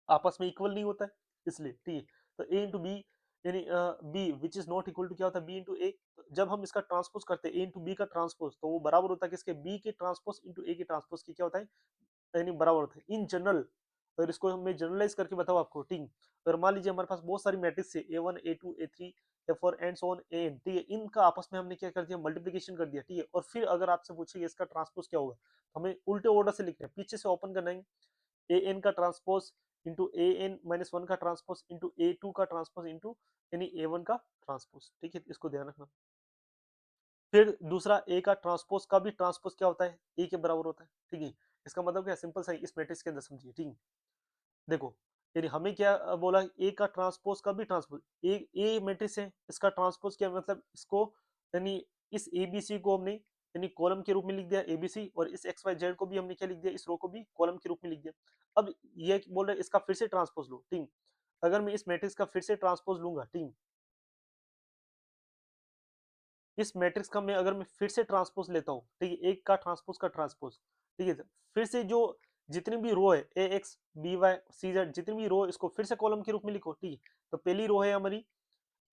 आपस में इक्वल नहीं होता है, इसलिए, ठीक है। तो ए इंटू बी यानी B which is not equal to क्या होता है बी इंटू ए, जब हम इसका ट्रांसपोज करते हैं ए इंटू बी का ट्रांसपोज तो वो बराबर होता है किसके बी के ट्रांसपोज इंटू ए के ट्रांसपोज की क्या होता है, यानी बराबर होता है इन जनरल। अगर इसको मैं जनरलाइज करके बताऊँ आपको, ठीक, अगर मान लीजिए हमारे पास बहुत सारी मैट्रिक्स है A1 A2 A3 A4 and so on an, ठीक है, इनका आपस में हमने क्या कर दिया मल्टीप्लीकेशन कर दिया, ठीक है। और फिर अगर आपसे पूछेगा इसका ट्रांसपोज क्या होगा, तो हमें उल्टे ऑर्डर से लिखना है, पीछे से ओपन करना है, ए एन का ट्रांसपोज इंटू A n-1 का ट्रांसपोज इंटू A2 का ट्रांसपोज इंटू यानी A1 का ट्रांसपोज, ठीक है, इसको ध्यान रखना। फिर दूसरा ए का ट्रांसपोज का भी ट्रांसपोज क्या होता है ए के बराबर होता है, ठीक है। इसका मतलब क्या सिंपल सा इस मैट्रिक्स के अंदर समझिए, ठीक है। देखो, यानी हमें क्या बोला, ए का ट्रांसपोज का भी ट्रांसपोज, ए मैट्रिक्स है, इसका ट्रांसपोज क्या मतलब इसको, यानी इस एबीसी को हमने यानी कॉलम के रूप में लिख दिया एबीसी, और इस एक्स वाई जेड को भी हमने क्या लिख दिया, इस रो को भी कॉलम के रूप में लिख दिया। अब ये बोल रहे इसका फिर से ट्रांसपोज लो, ठीक। अगर मैं इस मैट्रिक्स का फिर से ट्रांसपोज लूंगा, ठीक, इस मैट्रिक्स का मैं फिर से ट्रांसपोज लेता हूँ, ठीक है, एक का ट्रांसपोज का ट्रांसपोज, ठीक है, फिर से जो जितनी भी रो है A X B Y C Z, जितनी भी रो है इसको फिर से कॉलम के रूप में लिखो, ठीक है। तो पहली रो है हमारी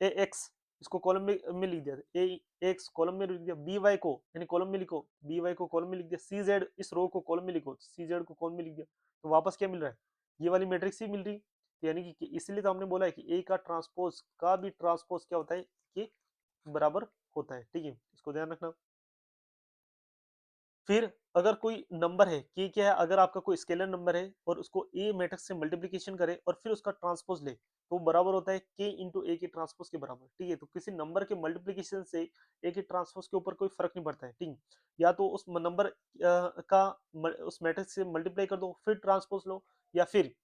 ए एक्स, इसको कॉलम में लिख दिया, ए एक्स कॉलम में लिख दिया, बी वाई को यानी कॉलम में लिखो, बी वाई को कॉलम में लिख दिया, सी जेड इस रो को कॉलम में लिखो, सी जेड को कॉलम में लिख दिया। तो वापस क्या मिल रहा है, ये वाली मैट्रिक्स ही मिल रही। तो यानी कि इसलिए तो हमने बोला है कि ए का ट्रांसपोज का भी ट्रांसपोज क्या होता है, कि बराबर होता है, ठीक है, इसको ध्यान रखना। फिर अगर कोई नंबर है, कि क्या है, अगर आपका कोई स्केलर नंबर है और उसको ए मैट्रिक्स से मल्टीप्लीकेशन करे और फिर उसका ट्रांसपोज ले, तो बराबर होता है के इंटू ए के ट्रांसपोज के बराबर, ठीक है। तो किसी नंबर के मल्टीप्लीकेशन से ए के ट्रांसपोज के ऊपर कोई फर्क नहीं पड़ता है, ठीक। या तो उस नंबर का उस मैट्रिक्स से मल्टीप्लाई कर दो फिर ट्रांसपोज लो, या फिर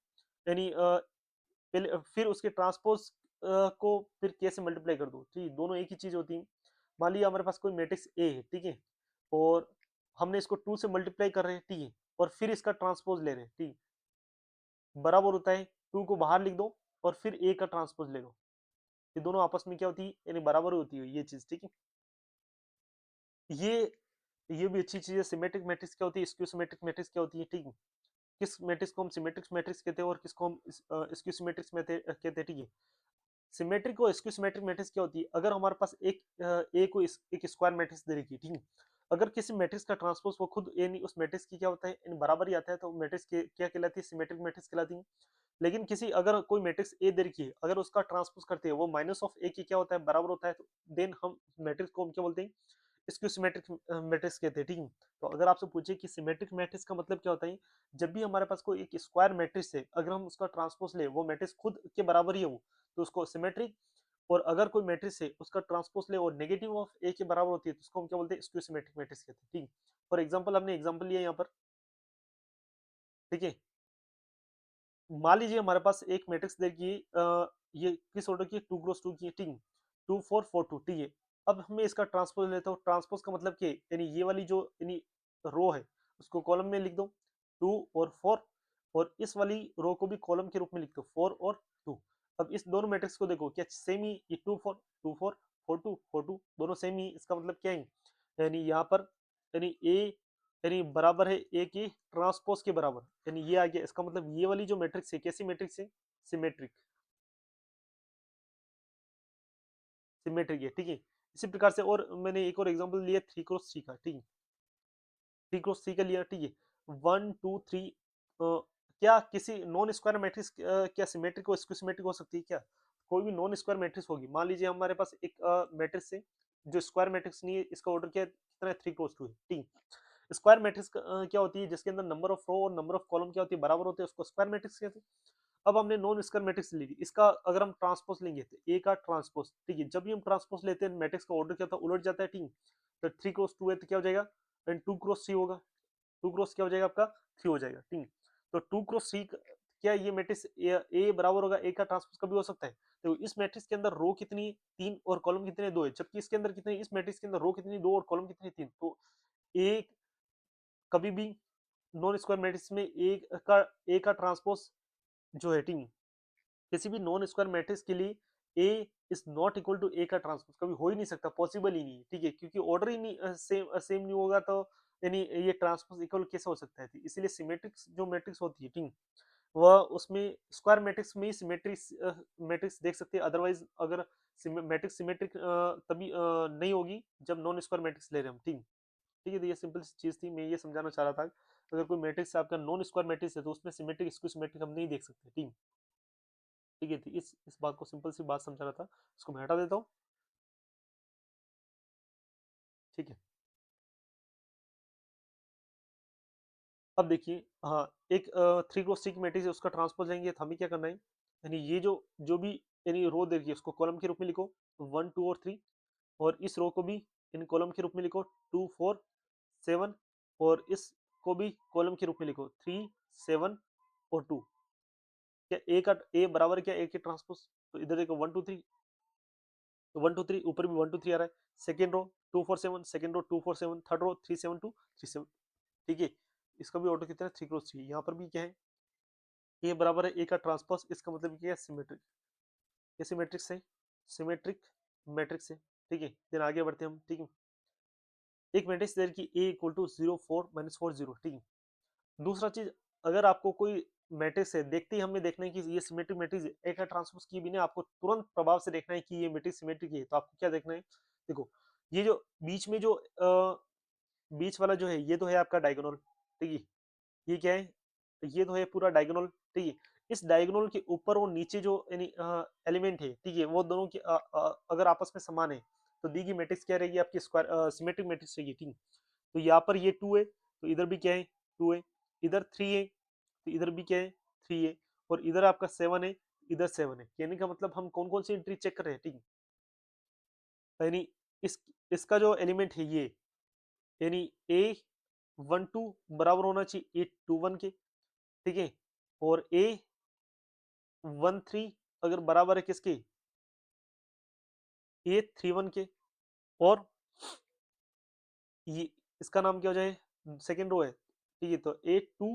यानी पहले फिर उसके ट्रांसपोज को फिर के से मल्टीप्लाई कर दो, ठीक, दोनों एक ही चीज होती है। मान लिया हमारे पास कोई मैट्रिक्स ए है, ठीक है, और हमने इसको 2 से मल्टीप्लाई कर रहे हैं, ठीक है, और फिर इसका ट्रांसपोज ले रहे हैं, ठीक, बराबर होता है 2 को बाहर लिख दो और फिर ए का ट्रांसपोज ले लो, ये दोनों आपस में क्या होती है, यानी बराबर होती है ये चीज, ठीक है। ये ये भी अच्छी चीज है। सिमेट्रिक मैट्रिक्स क्या होती है, स्क्यू सिमेट्रिक मैट्रिक्स क्या होती है, ठीक है। किस मैट्रिक्स को हम सिमेट्रिक मैट्रिक्स कहते हैं और किसको हम स्क्यू सिमेट्रिक्स कहते हैं, ठीक है। सिमेट्रिक और स्क्यू सिमेट्रिक मैट्रिक्स क्या होती है, अगर हमारे पास एक ए को एक स्क्वायर मैट्रिक्स दे रखी है, ठीक है, अगर किसी मैट्रिक्स का ट्रांसपोज वो खुद यानी उस मैट्रिक्स की क्या होता है, यानी बराबर ही आता है, तो मैट्रिक्स क्या कहलाती है, सिमेट्रिक मैट्रिक्स कहलाती है। लेकिन किसी अगर कोई मैट्रिक्स ए दे रखी है, अगर उसका ट्रांसपोज करते हैं वो माइनस ऑफ ए की क्या होता है, बराबर होता है, तो देन हम मैट्रिक्स को हम क्या बोलते हैं, इसको सिमेट्रिक मैट्रिक्स कहते हैं, ठीक है। तो अगर आपसे पूछे कि सिमेट्रिक मैट्रिक्स का मतलब क्या होता है, जब भी हमारे पास कोई एक स्क्वायर मैट्रिक्स है, अगर हम उसका ट्रांसपोज ले वो मैट्रिक्स खुद के बराबर ही है वो, तो उसको सिमेट्रिक। और अगर कोई मैट्रिक्स है उसका ट्रांसपोज ले और नेगेटिव ऑफ ए के बराबर होती है, तो उसको हम क्या बोलते हैं, स्क्यू सिमेट्रिक मैट्रिक्स कहते हैं, ठीक। फॉर एग्जांपल हमने एग्जांपल लिया यहाँ पर, ठीक है, मान लीजिए हमारे पास एक मैट्रिक्स देखिए, ये किस ऑर्डर की है, 2 क्रॉस 2 की है, ठीक, 2 4 4 2, ठीक है। अब हमें इसका ट्रांसपोज लेते हो, ट्रांसपोज का मतलब क्या है, यानी ये वाली जो यानी रो है उसको कॉलम में लिख दो 2 और 4, और इस वाली रो को भी कॉलम के रूप में लिख दो 4 और 2। अब इस दोनों मैट्रिक्स को देखो क्या सेम ही, ये 2 4 2 4 4 2 दोनों सेम ही, इसका मतलब क्या है, यानी यहाँ पर यानी ए यानी बराबर है ए के ट्रांसपोज के बराबर, यानी ये आ गया, इसका मतलब ये वाली जो मैट्रिक्स है कैसी मैट्रिक्स है, सिमेट्रिक, सिमेट्रिक है, ठीक है। इसी प्रकार से और मैंने एक और एग्जांपल लिया 3 क्रॉस 3 का, ठीक है, 3 क्रॉस 3 का लिया, ठीक है, 1 2 3। क्या किसी नॉन स्क्वायर मैट्रिक्स क्या सिमेट्रिक और स्क्यू सिमेट्रिक हो सकती है क्या, कोई भी नॉन स्क्वायर मैट्रिक्स होगी, मान लीजिए हमारे पास एक मैट्रिक्स है जो स्क्वायर मैट्रिक्स नहीं है, इसका ऑर्डर क्या है, कितना है, 3 क्रॉस 2 है, ठीक है। स्क्वायर मैट्रिक्स क्या होती है, जिसके अंदर नंबर ऑफ रो और नंबर ऑफ कॉलम क्या होती है, बराबर होते हैं, उसको स्क्वायर मैट्रिक्स कहते हैं। अब हमने नॉन स्क्वायर मैट्रिक्स ली, इसका अगर हम ट्रांसपोज लेंगे तो ए का ट्रांसपोज, ठीक है, जब भी हम ट्रांसपोज लेते हैं मैट्रिक्स का ऑर्डर क्या होता है, उलट जाता है, ठीक है। तो 3 क्रॉस 2 है तो क्या हो जाएगा, एंड 2 क्रॉस 3 होगा, 2 क्रॉस क्या हो जाएगा आपका, 3 हो जाएगा, ठीक है। तो 2 क्रॉस 3 क्या ये मैट्रिक्स ए बराबर होगा ए का ट्रांसपोज कभी हो सकता है, तो इस मैट्रिक्स के अंदर रो कितनी 3 और कॉलम कितने 2 है, जबकि इसके अंदर कितने, इस मैट्रिक्स के अंदर रो कितनी 2 और कॉलम कितने 3, तो ए कभी भी नॉन स्क्वायर मैट्रिक्स में ए का ट्रांसपोज जो है, ठीक है, किसी भी नॉन स्क्वायर मैट्रिक्स के लिए ए इज नॉट इक्वल टू ए का ट्रांसपोज कभी हो ही नहीं सकता, पॉसिबल ही नहीं है, ठीक है, क्योंकि ऑर्डर ही नहीं सेम नहीं होगा, तो यानी ये ट्रांसपोज इक्वल कैसे हो सकता है, इसलिए सिमेट्रिक जो मैट्रिक्स होती है, ठीक है, वह उसमें स्क्वायर मैट्रिक्स में ही सिमेट्रिक्स मैट्रिक्स देख सकते हैं, अदरवाइज अगर मैट्रिक्स सिमेट्रिक तभी नहीं होगी जब नॉन स्क्वायर मैट्रिक्स ले रहे हैं हम, ठीक है। ठीक है, तो ये सिंपल चीज थी, मैं ये समझाना चाह रहा था, अगर कोई मैट्रिक्स आपका नॉन स्क्वायर मैट्रिक्स है तो उसमें सिमेट्रिक स्क्यू सिमेट्रिक हम नहीं देख सकते, ठीक। ठीक है, तो इस बात को सिंपल सी बात समझा रहा था, इसको मैं हटा देता हूँ, ठीक है। अब देखिए, हाँ, एक 3 क्रॉस 3 की मैट्रिक्स है उसका ट्रांसपोज लेंगे तो हमें क्या करना है, यानी ये जो जो भी यानी रो देखिए उसको कॉलम के रूप में लिखो 1 2 और 3, और इस रो को भी इन कॉलम के रूप में लिखो 2 4 7, और इसको भी कॉलम के रूप में लिखो 3 7 और 2, क्या ए बराबर क्या ए के ट्रांसपोज, तो इधर देखो 1 2 3, तो 1 2 3 ऊपर भी 1 2 3 आ रहा है, second row 2 4 7, second row 2 4 7, third row 3 7 2 3 7, ठीक है। इसका भी ऑर्डर कितना है 3 क्रॉस 3, यहाँ पर भी क्या है ए बराबर है ए का ट्रांसपोज, इसका मतलब क्या है सिमेट्रिक, ये सिमेट्रिक से सिमेट्रिक मैट्रिक्स है, ठीक है। देन आगे बढ़ते हैं हम, ठीक है। एक मैट्रिक्स देर की ए इक्वल टू 0 4 माइनस 4 0, ठीक है। दूसरा चीज, अगर आपको कोई मैट्रिक्स है, देखते ही हमें देखना है कि ये सिमेट्रिक मैट्रिक्स है, एक ट्रांसपोज किए बिना आपको तुरंत प्रभाव से देखना है कि ये मैट्रिक्स सिमेट्रिक है, तो आपको क्या देखना है, देखो ये जो बीच में जो बीच वाला जो है ये तो है आपका डायगोनल, ठीक है। ये क्या है, ये तो है पूरा डायगोनल, ठीक है। इस डायगोनल के ऊपर और नीचे जो एलिमेंट है, ठीक है, वो दोनों की अगर आपस में समान है तो दी गई मैट्रिक्स क्या रहेगी आपकी, स्क्वायर सिमेट्रिक मैट्रिक्स रहेगी, ठीक है। तो यहाँ पर ये 2 है तो इधर भी क्या है 2 है, इधर 3 है तो इधर भी क्या है 3 है, और इधर आपका 7 है, इधर 7 है। कहने का मतलब हम कौन कौन सी एंट्री चेक कर रहे हैं, ठीक है। यानी इस इसका जो एलिमेंट है ये, यानी ए 1 2 बराबर होना चाहिए ए 2 1 के, ठीक है। और ए 1 3 अगर बराबर है किसके, ए 3 1 के, और ये इसका नाम क्या हो जाए, सेकेंड रो है, ठीक है। तो ए 2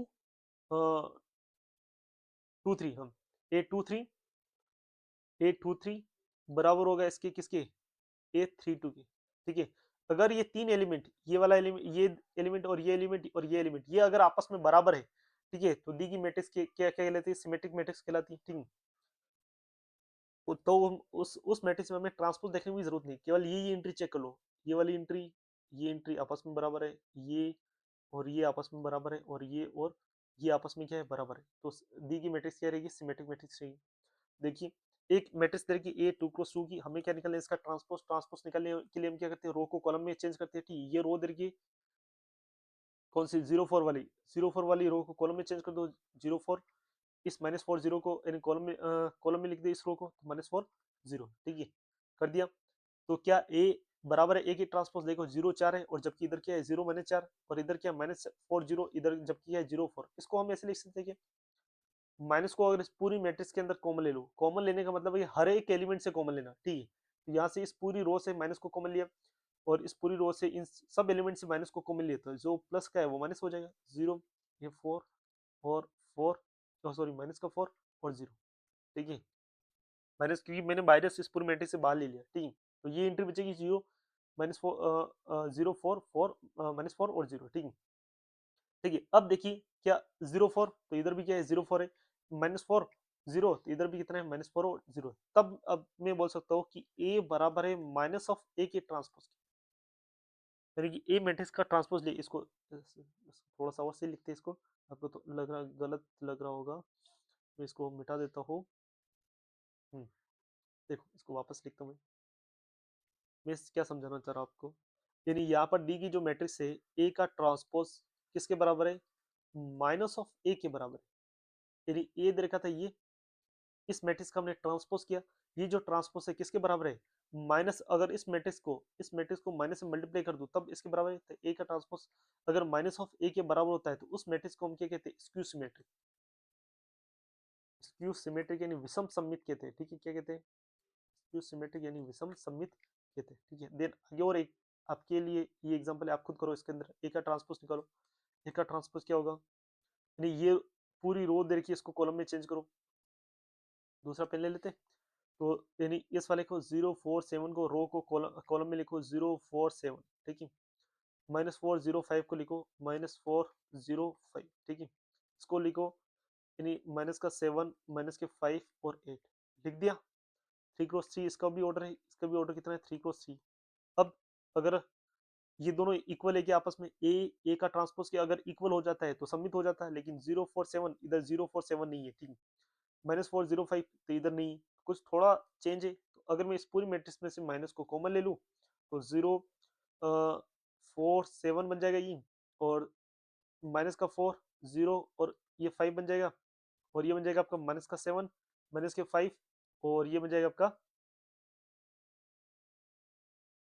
2 3, हम ए 2 3 823 बराबर होगा इसके किसके, 832 के, ठीक है। अगर ये तीन एलिमेंट, ये वाला एलिमेंट, ये एलिमेंट और ये एलिमेंट और ये एलिमेंट, ये अगर आपस में बराबर है, ठीक है, तो दी गई मैट्रिक्स के क्या क्या कहलाती है, सिमेट्रिक मैट्रिक्स कहलाती है, ठीक है। तो उस मैट्रिक्स में हमें ट्रांसपोज देखने की जरूरत नहीं, केवल ये एंट्री चेक कर लो, ये वाली एंट्री, ये एंट्री आपस में बराबर है, ये और ये आपस में बराबर है, और ये आपस में क्या है बराबर है, तो दी गई मैट्रिक्स क्या रहेगी, सिमेट्रिक मैट्रिक्स रहेगी। देखिए एक मैट्रिक्स तरह की ए 2 क्रॉस 2 की, हमें क्या निकालना है इसका ट्रांसपोज, ट्रांसपोज निकालने के लिए हम क्या करते हैं, रो को कॉलम में चेंज करते हैं, ठीक। ये रो दर की कौन सी 0 4 वाली रो को कॉलम में चेंज कर दो, 0 4, इस -4 0 को यानी कॉलम में लिख दे इस रो को, -4 0, ठीक है, कर दिया। तो क्या ए बराबर है ए की ट्रांसपोज, देखो 0 4 है, और जबकि इधर क्या है 0 -4, और इधर क्या -4 0, इधर जबकि है 0 4, इसको हम ऐसे लिख सकते हैं, माइनस को अगर इस पूरी मैट्रिक्स के अंदर कॉमन ले लो, कॉमन लेने का मतलब है हर एक एलिमेंट से कॉमन लेना, ठीक है। तो यहाँ से इस पूरी रो से माइनस को कॉमन लिया, और इस पूरी रो से इन सब एलिमेंट से माइनस को कॉमन लिया, तो जो प्लस का है वो माइनस हो जाएगा, 0, ये 4 और 4, सॉरी माइनस का 4 और 0, ठीक है। माइनस क्योंकि मैंने माइनस इस पूरी मैट्रिक्स से बाहर ले लिया, ठीक है। तो ये एंट्री बचेगी 0 -4 0 4 4 -4 और 0, ठीक है, ठीक है। अब देखिए क्या 0 4, तो इधर भी क्या है 0 4 है, -4 0, तो इधर भी कितना है -4 और 0, तब अब मैं बोल सकता हूँ कि ए बराबर है माइनस ऑफ ए के ट्रांसपोज, यानी कि ए मैट्रिक्स का ट्रांसपोज ले, इसको थोड़ा सा और से लिखते हैं इसको, आपको तो लग रहा गलत लग रहा होगा, मैं इसको मिटा देता हूँ। देखो इसको वापस लिखता हूँ मैं क्या समझाना चाह रहा हूँ आपको, यानी यहाँ पर दी गई जो मैट्रिक्स है ए का ट्रांसपोज किसके बराबर है, माइनस ऑफ ए के बराबर है, यानी ए दे रखा था ये, इस मैट्रिक्स का हमने ट्रांसपोज किया, ये जो ट्रांसपोज है किसके बराबर है, माइनस, अगर इस मैट्रिक्स को माइनस से मल्टीप्लाई कर दूं तब इसके बराबर है, तो ए का ट्रांसपोज अगर माइनस ऑफ ए के बराबर होता है तो उस मैट्रिक्स को हम क्या कहते हैं, स्क्यू सिमेट्रिक, स्क्यू सिमेट्रिक यानी विषम सममित कहते हैं, ठीक है, क्या कहते हैं, स्क्यू सिमेट्रिक यानी विषम सममित कहते हैं, ठीक है। देन आगे और एक आपके लिए ये एग्जांपल है, आप खुद करो, इसके अंदर ए का ट्रांसपोज निकालो, ए का ट्रांसपोज क्या होगा, यानी ये पूरी रो दे रखी है, इसको कॉलम में चेंज करो, दूसरा पेन ले लेते हैं, तो यानी इस वाले को 0 4 7 को रो को कॉलम में लिखो 0 4 7, ठीक है, -4 0 5 को लिखो -4 0 5, ठीक है, इसको लिखो, यानी माइनस का 7, माइनस के 5 और 8 लिख दिया, 3 क्रॉस 3 इसका भी ऑर्डर है, इसका भी ऑर्डर कितना है 3 क्रॉस 3। अब अगर ये दोनों इक्वल है कि आपस में ए का ट्रांसपोज के अगर इक्वल हो जाता है तो सबमिट हो जाता है, लेकिन 0 4 7 इधर 0 4 7 नहीं है, ठीक है, -4 0 5 तो इधर नहीं, कुछ थोड़ा चेंज है, तो अगर मैं इस पूरी मैट्रिक्स में से माइनस को कॉमन ले लूँ तो 0 4 7 बन जाएगा ये, और माइनस का 4 0 और ये 5 बन जाएगा, और ये बन जाएगा आपका माइनस का 7, माइनस के 5, और ये बन जाएगा आपका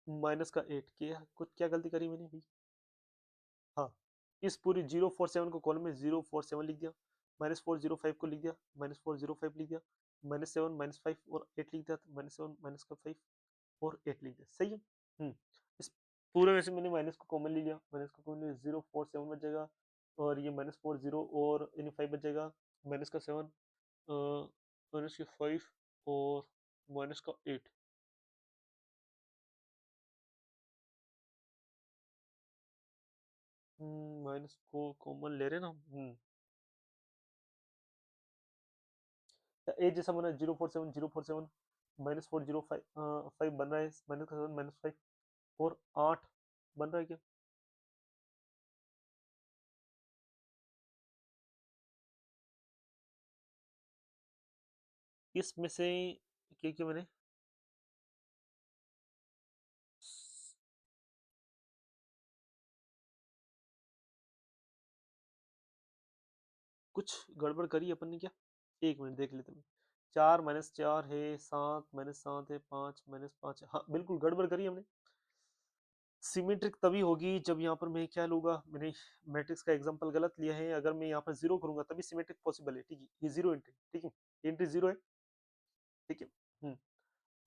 माइनस का 8, क्या गलती करी मैंने भी, हाँ, इस पूरी 0 4 7 को कॉलम में 0 4 7 लिख दिया, -405 को लिख दिया, -405 लिख दिया, -7 -5 और 8 लिख दिया, -7 -5 और 8 लिख दिया, सही है। इस पूरे में से मैंने माइनस को कॉमन ले लिया, माइनस को कॉमन लिया, 047 बच जाएगा, और ये -40 और यानी 5 बच जाएगा, माइनस का 7, माइनस के 5 और माइनस का 8। माइनस को कॉमन ले रहे ना। ए जैसा बना 047 -4005 5 बन रहा है, माइनस का 7 -5 और 8 बन रहा है क्या? इसमें से क्या क्या मैंने कुछ गड़बड़ करी अपन ने क्या? एक मिनट देख लेते हैं। 4 -4 है, 7 -7 है, 5 -5 है, हाँ बिल्कुल गड़बड़ करी हमने। सिमेट्रिक तभी होगी जब यहाँ पर मैं क्या लूंगा, मैंने मैट्रिक्स का एग्जांपल गलत लिया है, अगर मैं यहाँ पर जीरो करूंगा तभी सिमेट्रिक पॉसिबल है, ठीक है, ये जीरो एंट्री, ठीक है, एंट्री जीरो है, ठीक है।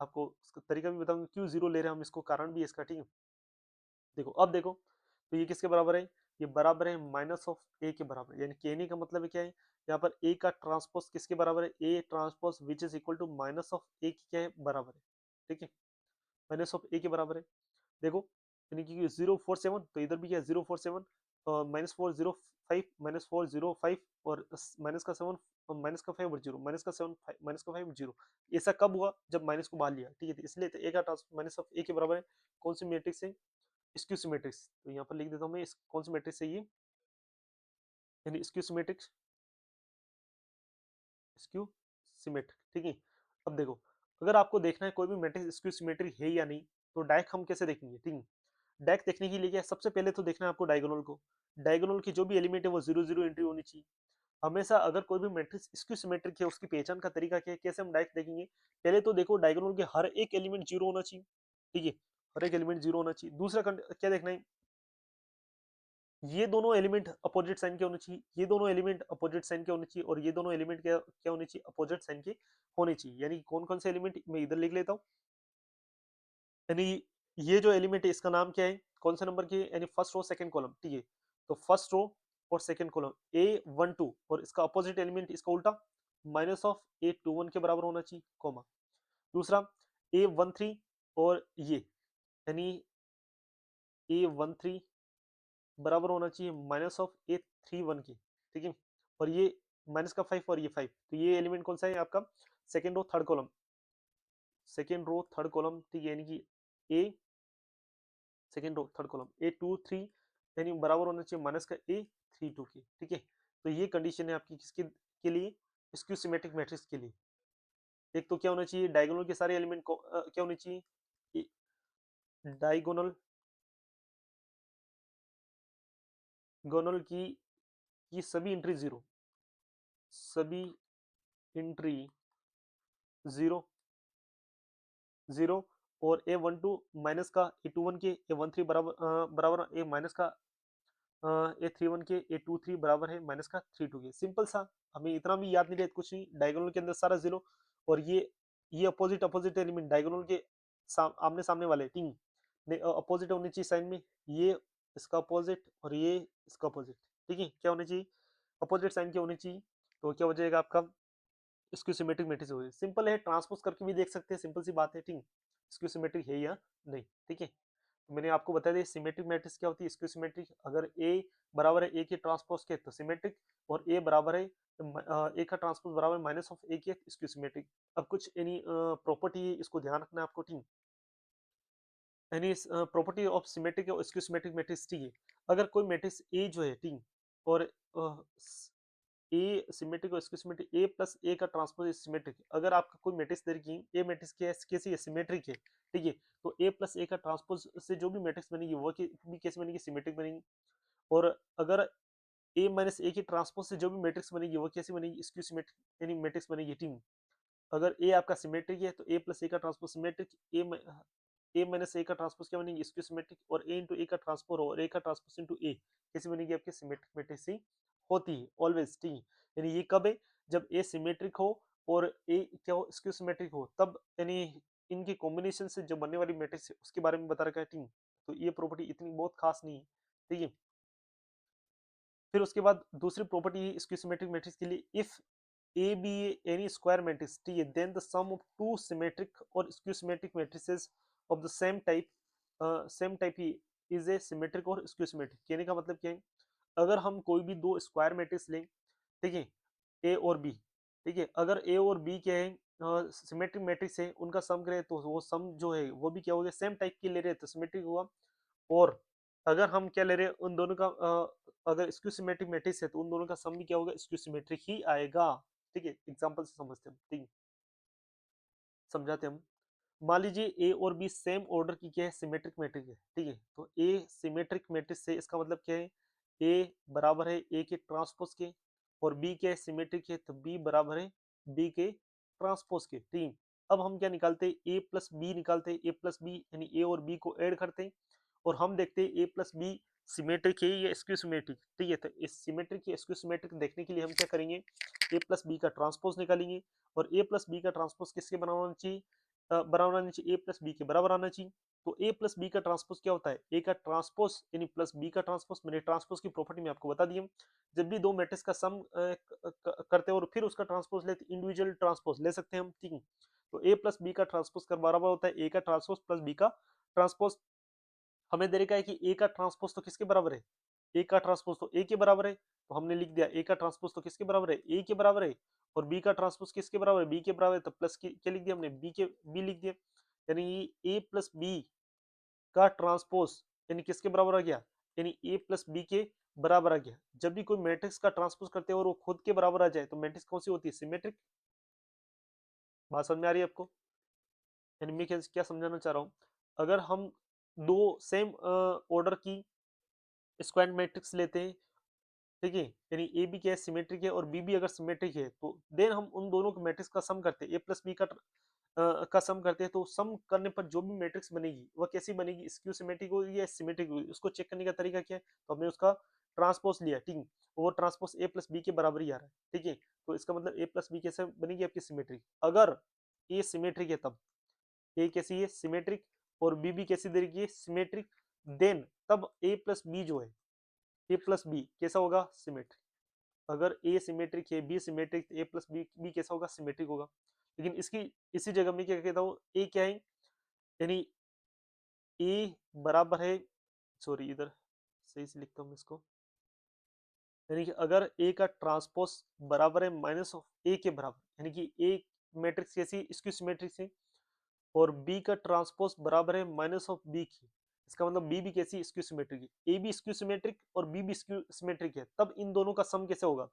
आपको उसका तरीका भी बताऊंगा क्यों जीरो ले रहे हैं हम, इसको कारण भी है इसका, ठीक है। देखो अब देखो, तो ये किसके बराबर है, ये बराबर है माइनस ऑफ ए के बराबर, यानी कहने का मतलब है क्या है, यहाँ पर ए का ट्रांसपोज किसके बराबर है, A transpose which is equal to minus of A की क्या है, बराबर है, ठीक है, माइनस ऑफ ए के बराबर है। देखो यानी कि 047, तो इधर भी क्या है 047, -405 -405 और माइनस का 7, माइनस का 5 और 0, माइनस का 7 माइनस का 5 0। ऐसा कब हुआ, जब माइनस को बाहर लिया, ठीक है, तो इसलिए तो ए का माइनस ऑफ ए के बराबर है, कौन सी मैट्रिक्स है, स्क्यू सिमेट्रिक्स, तो यहाँ पर लिख देता हूँ मैं कौन सी मैट्रिक्स है ये, यानी स्क्यू सिमेट्रिक्स, स्क्यू सिमेट्रिक, ठीक है। अब देखो, अगर आपको देखना है कोई भी मैट्रिक्स स्क्यू सिमेट्रिक है या नहीं, तो डायरेक्ट हम कैसे देखेंगे, ठीक है, डायरेक्ट देखने के लिए क्या है, सबसे पहले तो देखना है आपको डायगोनल को, डायगोनल की जो भी एलिमेंट है वो 0 0 एंट्री होनी चाहिए। हमेशा अगर कोई भी मैट्रिक्स स्क्यू सिमेट्रिक है, उसकी पहचान का तरीका क्या है, कैसे हम डायरेक्ट देखेंगे, पहले तो देखो डायगोनल के हर एक एलिमेंट जीरो होना चाहिए, ठीक है, हर एक एलिमेंट जीरो होना चाहिए। दूसरा क्या देखना है, ये दोनों एलिमेंट अपोजिट साइन के होने चाहिए, ये दोनों एलिमेंट अपोजिट साइन के होने चाहिए, और ये दोनों एलिमेंट क्या क्या होने चाहिए, अपोजिट साइन के होने चाहिए। यानी कौन कौन से एलिमेंट, मैं इधर लिख लेता हूँ, यानी ये जो एलिमेंट है इसका नाम क्या है, कौन से नंबर की है, यानी फर्स्ट रो सेकंड कॉलम, ठीक है, तो फर्स्ट रो और सेकंड कॉलम A12, और इसका अपोजिट एलिमेंट इसका उल्टा माइनस ऑफ A21 के बराबर होना चाहिए, कॉमा। दूसरा A13, और ये यानी A13 बराबर होना चाहिए माइनस ऑफ A31 के, ठीक है, और ये माइनस का 5 और ये 5, तो ये एलिमेंट कौन सा है आपका, second row third column, second row third column, ठीक है, यानी कि A second row third column A23, यानी बराबर होना चाहिए माइनस का A32 के, ठीक है। तो ये कंडीशन है आपकी किसके के लिए, स्क्यू सिमेट्रिक मैट्रिक्स के लिए। एक तो क्या होना चाहिए, डायगोनल के सारे एलिमेंट को क्या होने चाहिए, डायगोनल गोनल की सभी एंट्री जीरो, सभी एंट्री जीरो जीरो, और A12 माइनस का A21 के, A13 बराबर बराबर ए माइनस का A31 के, A23 बराबर है माइनस का 32 के, सिंपल सा। हमें इतना भी याद नहीं रहता, कुछ नहीं, डायगोनल के अंदर सारा जीरो, और ये अपोजिट अपोजिट एलिमेंट डायगोनल के आमने सामने वाले, ठीक, अपोजिट होनी चाहिए साइन में, ये इसका अपोजिट और ये इसका अपोजिट, ठीक है, क्या होनी चाहिए, अपोजिट साइन के होनी चाहिए, तो क्या हो जाएगा आपका, इसकी सिमेट्रिक मैट्रिक्स होगी, सिंपल है, ट्रांसपोज करके भी देख सकते हैं, सिंपल सी बात है, ठीक, इसकी सिमेट्रिक है या नहीं, ठीक है। तो मैंने आपको बता दिया सिमेट्रिक मैट्रिक्स क्या होती है, इसकी सिमेट्रिक, अगर ए बराबर है ए के ट्रांसपोज के तो सिमेट्रिक, और ए बराबर है ए का ट्रांसपोज बराबर माइनस ऑफ ए के, इसकी सिमेट्रिक। अब कुछ यानी प्रॉपर्टी इसको ध्यान रखना है आपको, ठीक, यानी प्रॉपर्टी ऑफ सिमेट्रिक और इसकी सिमेट्रिक मैट्रिक्स, ठीक है, अगर कोई मैट्रिक्स ए जो है, ठीक, और ए सिमेट्रिक और इसकी सिमेट्रिक, ए प्लस ए का ट्रांसपोज सिमेट्रिक, अगर आपका कोई मैट्रिक्स दे रखी है, ए मैट्रिक्स कैसी है, सिमेट्रिक है, ठीक है, तो ए प्लस ए का ट्रांसपोज से जो भी मैट्रिक्स बनेगी वो भी कैसे बनेगी, सिमेट्रिक बनेगी। और अगर ए माइनस ए की ट्रांसपोज से जो भी मैट्रिक्स बनेगी वो कैसी बनेगी, स्क्यू सिमेट्रिक यानी मैट्रिक्स बनेगी, टीम। अगर ए आपका सिमेट्रिक है तो ए प्लस ए का ट्रांसपोज सिमेट्रिक, ए माइनस ए का ट्रांसपोज क्या बनेगी, स्क्यू सिमेट्रिक, और ए इंटू ए का ट्रांसपोज और ए का ट्रांसपोज इंटू ए कैसे बनेगी, आपकी सिमेट्रिक मैट्रिक्स ही होती है ऑलवेज, ठीक है। यानी ये कब है, जब ए सिमेट्रिक हो और ए क्या हो, स्क्यू सिमेट्रिक हो, तब यानी इनके कॉम्बिनेशन से जो बनने वाली मैट्रिक्स है उसके बारे में बता रखा है, ठीक है। तो ये प्रॉपर्टी इतनी बहुत खास नहीं है, ठीक है। फिर उसके बाद दूसरी प्रॉपर्टी है स्क्यू सिमेट्रिक मैट्रिक्स के लिए, if A B any square matrix, ठीक है, then the sum of two symmetric और skew symmetric matrices of the same type ही इज ए सिमेट्रिक और स्क्यू सिमेट्रिक। कहने का मतलब क्या है, अगर हम कोई भी दो स्क्वायर मैट्रिक्स लें, ठीक है, ए और बी, ठीक है, अगर ए और बी क्या है सिमेट्रिक मैट्रिक्स है, उनका सम करें तो वो सम जो है वो भी क्या हो गया, सेम टाइप की ले रहे हैं तो सिमेट्रिक हुआ। और अगर हम क्या ले रहे हैं उन दोनों का अगर स्क्यू सिमेट्रिक मैट्रिक्स है तो उन दोनों का सम भी क्या होगा, स्क्यू सिमेट्रिक ही आएगा, ठीक है। एग्जांपल से समझते हैं, ठीक है, समझाते हैं हम। मान लीजिए ए और बी सेम ऑर्डर की क्या है, सिमेट्रिक मैट्रिक्स है, ठीक है। तो ए सिमेट्रिक मैट्रिक्स है, इसका मतलब क्या है, ए बराबर है ए के ट्रांसपोज के, और बी क्या है, सिमेट्रिक है, तो बी बराबर है बी के ट्रांसपोज के, ठीक है। अब हम क्या निकालते हैं, ए प्लस बी निकालते हैं, ए प्लस बी यानी ए और बी को ऐड करते हैं, और हम देखते हैं ए प्लस बी सिमेट्रिक है या स्क्यू सिमेट्रिक, ठीक है। तो इस सिमेट्रिक या स्क्यू सिमेट्रिक देखने के लिए हम क्या करेंगे, ए प्लस बी का ट्रांसपोज निकालेंगे, और ए प्लस बी का ट्रांसपोज किसके बराबर होना चाहिए, बराबर आना चाहिए, ए प्लस बी के बराबर आना चाहिए। तो ए प्लस बी का ट्रांसपोज क्या होता है, ए का ट्रांसपोज यानी प्लस बी का ट्रांसपोज, मैंने ट्रांसपोज की प्रॉपर्टी में आपको बता दी है। जब भी दो मैट्रिक्स का सम करते हैं और फिर उसका ट्रांसपोज लेते, इंडिविजुअल ट्रांसपोज ले सकते हैं हम, ठीक है। तो ए प्लस बी का ट्रांसपोज का बराबर होता है ए का ट्रांसपोज प्लस बी का ट्रांसपोज। हमें दे रखा है कि ए का ट्रांसपोज तो किसके बराबर है, ए का ट्रांसपोज तो ए के बराबर है, तो हमने लिख दिया ए का ट्रांसपोज तो किसके बराबर है, ए के बराबर है, और बी का ट्रांसपोज किसके बराबर है, बी के बराबर है, तो प्लस क्या लिख दिया हमने, बी लिख दिया। यानी ए प्लस बी का ट्रांसपोज यानी किसके बराबर आ गया, यानी ए प्लस बी के बराबर आ गया। जब भी कोई मैट्रिक्स का ट्रांसपोज करते हैं और वो खुद के बराबर आ जाए तो मैट्रिक्स कौन सी होती है, सिमेट्रिक। बात समझ में आ रही है आपको, यानी मैं क्या समझाना चाह रहा हूँ, अगर हम दो सेम ऑर्डर की स्क्वायर मैट्रिक्स लेते हैं, ठीक है, यानी ए बी क्या है, सिमेट्रिक है, और बी भी अगर सिमेट्रिक है, तो देन हम उन दोनों के मैट्रिक्स का सम करते हैं, ए प्लस बी का सम करते हैं, तो सम करने पर जो भी मैट्रिक्स बनेगी वह कैसी बनेगी, स्क्यू सिमेट्रिक होगी या सिमेट्रिक होगी। उसको चेक करने का तरीका क्या है, तो हमने उसका ट्रांसपोज लिया, ठीक है, वो ट्रांसपोज ए प्लस बी के बराबर ही आ रहा है, ठीक है। तो इसका मतलब ए प्लस बी कैसे बनेगी आपकी, सिमेट्रिक। अगर ए सिमेट्रिक है तब ए कैसी है, सिमेट्रिक, और बी भी कैसी दे रखी है, सिमेट्रिक, देन तब ए प्लस बी जो है, ए प्लस बी कैसा होगा, सिमेट्रिक। अगर ए सिमेट्रिक है, बी सिमेट्रिक, ए प्लस बी कैसा होगा, सिमेट्रिक होगा। लेकिन इसकी इसी जगह में क्या कहता हूँ, ए क्या है, यानी ए बराबर है, सॉरी इधर सही से लिखता हूँ मैं इसको, यानी कि अगर ए का ट्रांसपोज बराबर है माइनस ऑफ ए के बराबर, यानी कि ए मैट्रिक्स कैसी, इसकी सिमेट्रिक है, और बी का ट्रांसपोज बराबर है माइनस ऑफ बी की, इसका मतलब बी भी कैसी, स्क्यू सिमेट्रिक है, ए भी स्क्यू सिमेट्रिक और बी भी स्क्यू सिमेट्रिक है, तब इन दोनों का सम कैसे होगा,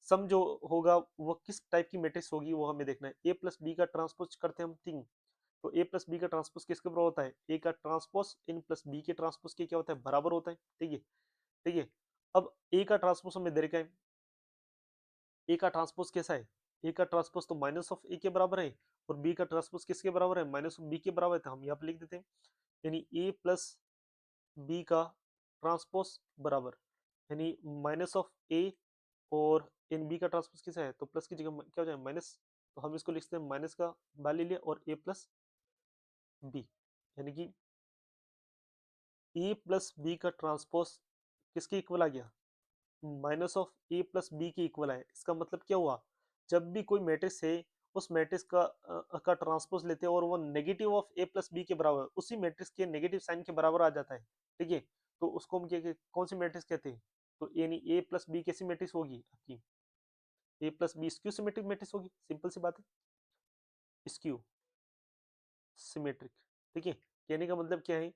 सम जो होगा वो किस टाइप की मैट्रिक्स होगी वो हमें देखना है। ए प्लस बी का ट्रांसपोज करते हैं हम, ठीक, तो ए प्लस बी का ट्रांसपोज किसके बराबर होता है, ए का ट्रांसपोज इन प्लस बी के ट्रांसपोज के क्या होता है, बराबर होता है, ठीक है, ठीक है। अब ए का ट्रांसपोज हमें दे रखा है, ए का ट्रांसपोज कैसा है, ए का ट्रांसपोज तो माइनस ऑफ ए के बराबर है, और बी का ट्रांसपोज किसके बराबर है, माइनस ऑफ बी के बराबर है, तो हम यहाँ पे लिख देते हैं, यानी ए प्लस बी का ट्रांसपोज बराबर, यानी माइनस ऑफ ए, और इन बी का ट्रांसपोज किसा है, तो प्लस की जगह क्या हो जाए, माइनस, तो हम इसको लिखते हैं माइनस का वैल्यू लिया और ए प्लस बी, यानी कि ए प्लस बी का ट्रांसपोज किसके इक्वल आ गया, minus of A plus B के इक्वल है। इसका मतलब क्या हुआ, जब भी कोई मैट्रिक्स है उस मैट्रिक्स का ट्रांसपोज लेते हैं और वो negative of A plus B के बराबर उसी मैट्रिक्स के नेगेटिव साइन के बराबर आ जाता है, ठीक है। तो उसको हम क्या कौन सी मैट्रिक्स कहते हैं, तो यानी ए प्लस बी कैसी मैट्रिक्स होगी आपकी, A plus B skew symmetric matrix होगी, सिंपल सी बात है, स्क्यू सिमेट्रिक, ठीक है। कहने का मतलब क्या है,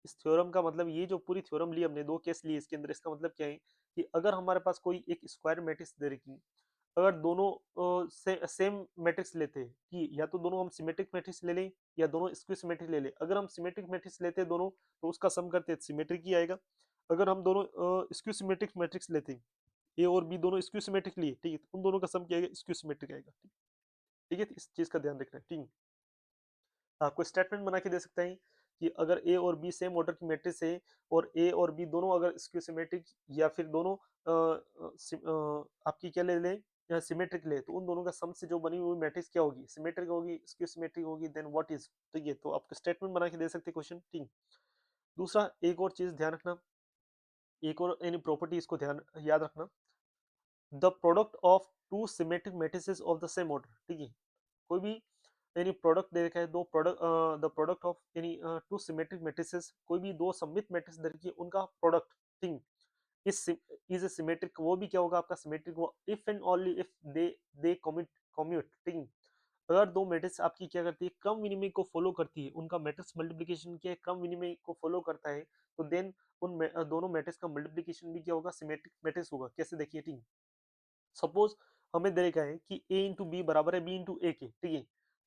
इस थ्योरम का मतलब ये जो पूरी थ्योरम ली हमने, दो केस लिए इसके अंदर, इसका मतलब क्या है कि अगर हमारे पास कोई एक स्क्वायर मैट्रिक्स दे रखी, अगर दोनों सेम मैट्रिक्स लेते हैं कि या तो दोनों हम सिमेट्रिक मैट्रिक्स ले लें या दोनों स्क्यू सिमेट्रिक ले लें, अगर हम सिमेट्रिक मैट्रिक्स लेते हैं दोनों तो उसका सम करते हैं सिमेट्रिक ही आएगा। अगर हम दोनों स्क्यू सिमेट्रिक मैट्रिक्स लेते हैं, ए और बी दोनों स्क्यू सिमेट्रिक लिए, ठीक है, तो उन दोनों का सम क्या आएगा, स्क्यू सिमेट्रिक आएगा, ठीक है। तो इस चीज का ध्यान रखना है, ठीक है। आपको स्टेटमेंट बना के दे सकते हैं कि अगर ए और बी सेम ऑर्डर की मैट्रिक्स है और ए और बी दोनों अगर स्क्यू सिमेट्रिक या फिर दोनों आपकी क्या ले लें या सिमेट्रिक ले, तो उन दोनों का सम से जो बनी हुई मैट्रिक्स क्या होगी, सिमेट्रिक होगी, स्क्यू सिमेट्रिक होगी, देन व्हाट इज। ठीक है, तो आपको स्टेटमेंट बना के दे सकते क्वेश्चन। ठीक। दूसरा एक और चीज ध्यान रखना, एक और यानी प्रॉपर्टी इसको ध्यान याद रखना, the product of two symmetric matrices of the same order. ठीक है, कोई भी यानी प्रोडक्ट दे रखा है, दो प्रोडक्ट, द प्रोडक्ट ऑफ यानी टू सिमेट्रिक मैट्रिसेस, कोई भी दो सममित मैट्रिक्स दे रखी है, उनका product thing is a symmetric, वो भी क्या होगा आपका सिमेट्रिक हुआ, if and only if they commute. ठीक। अगर दो मैट्रिक्स आपकी क्या करती है, क्रम विनिमय को फॉलो करती है, उनका मैट्रिक्स मल्टीप्लिकेशन क्या है, क्रम विनिमय को फॉलो करता है, तो देन उन दोनों मैट्रिक्स का मल्टीप्लिकेशन भी क्या होगा, सिमेट्रिक मैट्रिक्स होगा। कैसे देखिए, ठीक। सपोज हमें दे रखा है कि ए इंटू बी बराबर है बी इंटू ए के। ठीक है,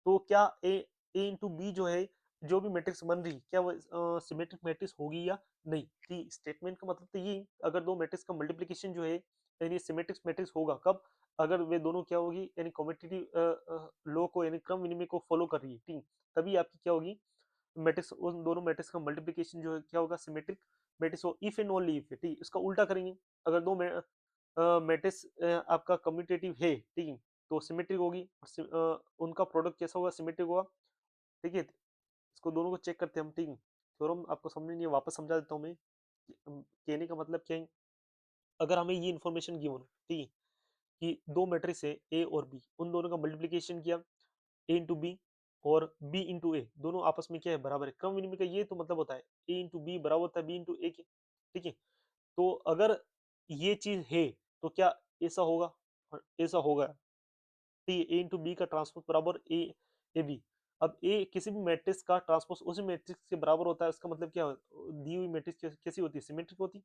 तो क्या ए इंटू बी जो है, जो भी मैट्रिक्स बन रही, क्या वो सिमेट्रिक मैट्रिक्स होगी या नहीं। ठीक, स्टेटमेंट का मतलब तो ये, अगर दो मैट्रिक्स का मल्टीप्लिकेशन जो है यानी सिमेट्रिक मैट्रिक्स होगा कब, अगर वे दोनों क्या होगी यानी कॉम्पिटिटिव लॉ को यानी क्रम विनिमय को फॉलो कर रही है। ठीक, तभी आपकी क्या होगी मैट्रिक्स, उन दोनों मैट्रिक्स का मल्टीप्लिकेशन जो है क्या होगा, सिमेट्रिक मैट्रिक्स हो, इफ एंड ओनली इफ। ठीक, इसका उल्टा करेंगे, अगर दो मैट्रिक्स आपका कम्यूटेटिव है, ठीक है, तो सिमेट्रिक होगी और उनका प्रोडक्ट कैसा होगा, सिमेट्रिक होगा। ठीक है, इसको दोनों को चेक करते हैं हम। ठीक है, थ्योरम आपको समझ नहीं है, वापस समझा देता हूँ मैं कहने का मतलब क्या है। अगर हमें ये इन्फॉर्मेशन गिवन हो, ठीक है, कि दो मैट्रिक्स है ए और बी, उन दोनों का मल्टीप्लिकेशन किया ए इंटू बी और बी इंटू ए, दोनों आपस में क्या है, बराबर है, क्रम विनिमय का ये तो मतलब होता है ए इंटू बी बराबर होता है बी इंटू ए के। ठीक है, तो अगर ये चीज है तो क्या ऐसा होगा, और ऐसा होगा। ठीक है, ए इंटू बी का ट्रांसपोज बराबर ए ए बी। अब ए किसी भी मैट्रिक्स का ट्रांसपोज उसी मैट्रिक्स के बराबर होता है, इसका मतलब क्या दी हुई मैट्रिक्स कैसी होती है, सिमेट्रिक होती,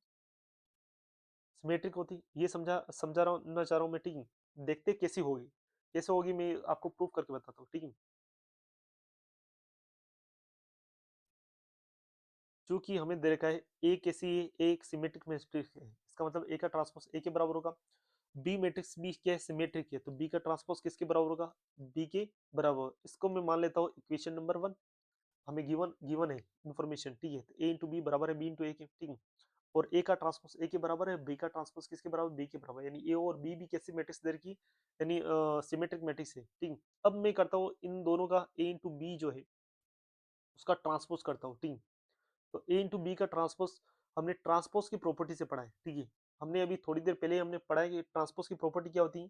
सिमेट्रिक होती। ये समझा रहा हूँ ना, चाह रहा हूँ मैं। ठीक है, देखते कैसी होगी, कैसे होगी मैं आपको प्रूव करके बताता हूँ। ठीक है, चूंकि हमें दे रखा है ए कैसी है, एक सिमेट्रिक मैट्रिक्स है, इसका मतलब ए का ट्रांसपोज ए के बराबर होगा। बी मैट्रिक्स बी क्या है, सिमेट्रिक है, तो बी का ट्रांसपोज किसके बराबर होगा, बी के बराबर। इसको मैं मान लेता हूँ इक्वेशन नंबर 1, हमें गिवन गिवन है इन्फॉर्मेशन। ठीक है, तो ए इंटू बी बराबर है बी इंटू ए के। ठीक है, और ए का ट्रांसपोज ए के बराबर है, बी का ट्रांसपोज किसके बराबर, बी के बराबर, यानी ए और बी भी कैसी मैट्रिक्स दे रखी, यानी सिमेट्रिक मैट्रिक्स है। ठीक, अब मैं करता हूँ इन दोनों का ए इंटू बी जो है उसका ट्रांसपोज करता हूँ। ठीक, तो ए इंटू बी का ट्रांसपोज हमने ट्रांसपोज की प्रॉपर्टी से पढ़ा है। ठीक है, हमने अभी थोड़ी देर पहले हमने पढ़ा है कि ट्रांसपोज की प्रॉपर्टी क्या होती है,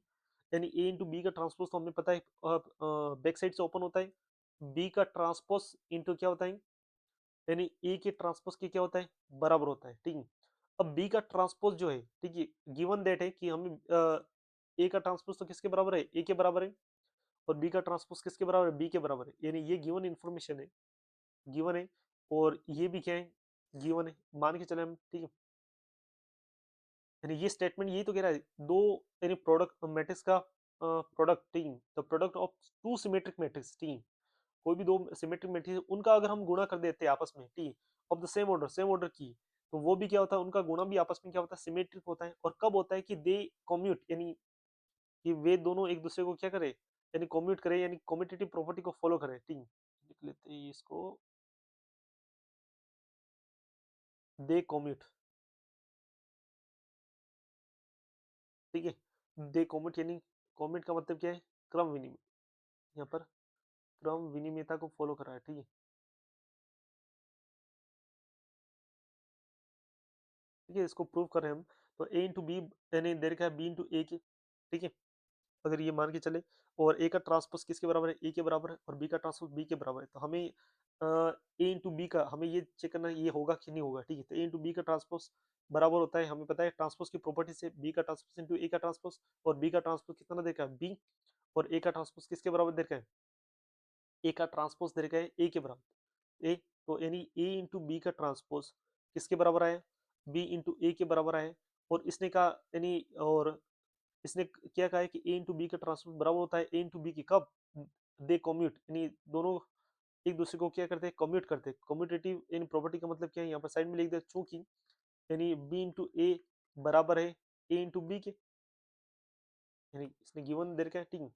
यानी ए इंटू बी का ट्रांसपोज तो हमें पता है बैक साइड से ओपन होता है, बी का ट्रांसपोज इंटू क्या होता है, यानी ए के ट्रांसपोज के क्या होता है, बराबर होता है। ठीक है, अब बी का ट्रांसपोज जो है, ठीक है, गिवन दैट है कि हमें ए का ट्रांसपोज तो किसके बराबर है, ए के बराबर है, और बी का ट्रांसपोज किसके बराबर है, बी के बराबर है, यानी ये गिवन इन्फॉर्मेशन है, गिवन है, और ये भी क्या है, गिवन है, मान के चले हम। ठीक है, यानी ये स्टेटमेंट यही तो कह रहा है, दो यानी प्रोडक्ट मैट्रिक्स का प्रोडक्ट, ठीक है, the product of two symmetric matrix. ठीक है, कोई भी दो सिमेट्रिक मैट्रिक्स उनका अगर हम गुणा कर देते हैं आपस में, ठीक है, ऑफ द सेम ऑर्डर की, तो वो भी क्या होता है, उनका गुणा भी आपस में क्या होता है, सिमेट्रिक होता है। और कब होता है कि दे कम्यूट, यानी कि वे दोनों एक दूसरे को क्या करे, यानी कम्यूट करे, यानी कम्यूटेटिव प्रॉपर्टी को फॉलो करे। ठीक है, लिख लेते हैं इसको, दे कम्यूट। ठीक है, दे कम्यूट यानी कम्यूट का मतलब क्या है, क्रम विनिमय, यहाँ पर क्रम विनिमयता को फॉलो कर रहा है। ठीक है, ठीक है, इसको प्रूव कर रहे हैं हम। तो ए इंटू बी यानी दे रखा है बी इंटू ए के। ठीक है, अगर ये मान के चले, और ए का ट्रांसपोज किसके बराबर है, ए के बराबर है, और बी का ट्रांसपोज बी के बराबर है, तो हमें ए इंटू बी का हमें ये चेक करना है ये होगा कि नहीं होगा। ठीक है, तो ए इंटू बी का ट्रांसपोज बराबर होता है, हमें पता है ट्रांसपोज की प्रॉपर्टी से, बी का ट्रांसपोज इंटू ए का ट्रांसपोज, और बी का ट्रांसपोज कितना देखा है, बी, और ए का ट्रांसपोज किसके बराबर देखा है, ए का ट्रांसपोज देखा है ए के बराबर, ए, तो यानी ए इंटू बी का ट्रांसपोज किसके बराबर आया, बी इंटू ए के बराबर आया। और इसने कहा यानी, और इसने क्या कहा है कि ए इंटू बी का ट्रांसपोज बराबर होता है ए इंटू बी की, कब, दे कम्यूट, यानी दोनों एक दूसरे को क्या करते हैं, कम्यूट करते हैं। कम्यूटेटिव यानी प्रॉपर्टी का मतलब क्या है, यहाँ पर साइड में लिख दे, चूंकि यानी बी इंटू ए बराबर है ए इंटू बी के, यानी इसने गिवन दे रखा है। ठीक है,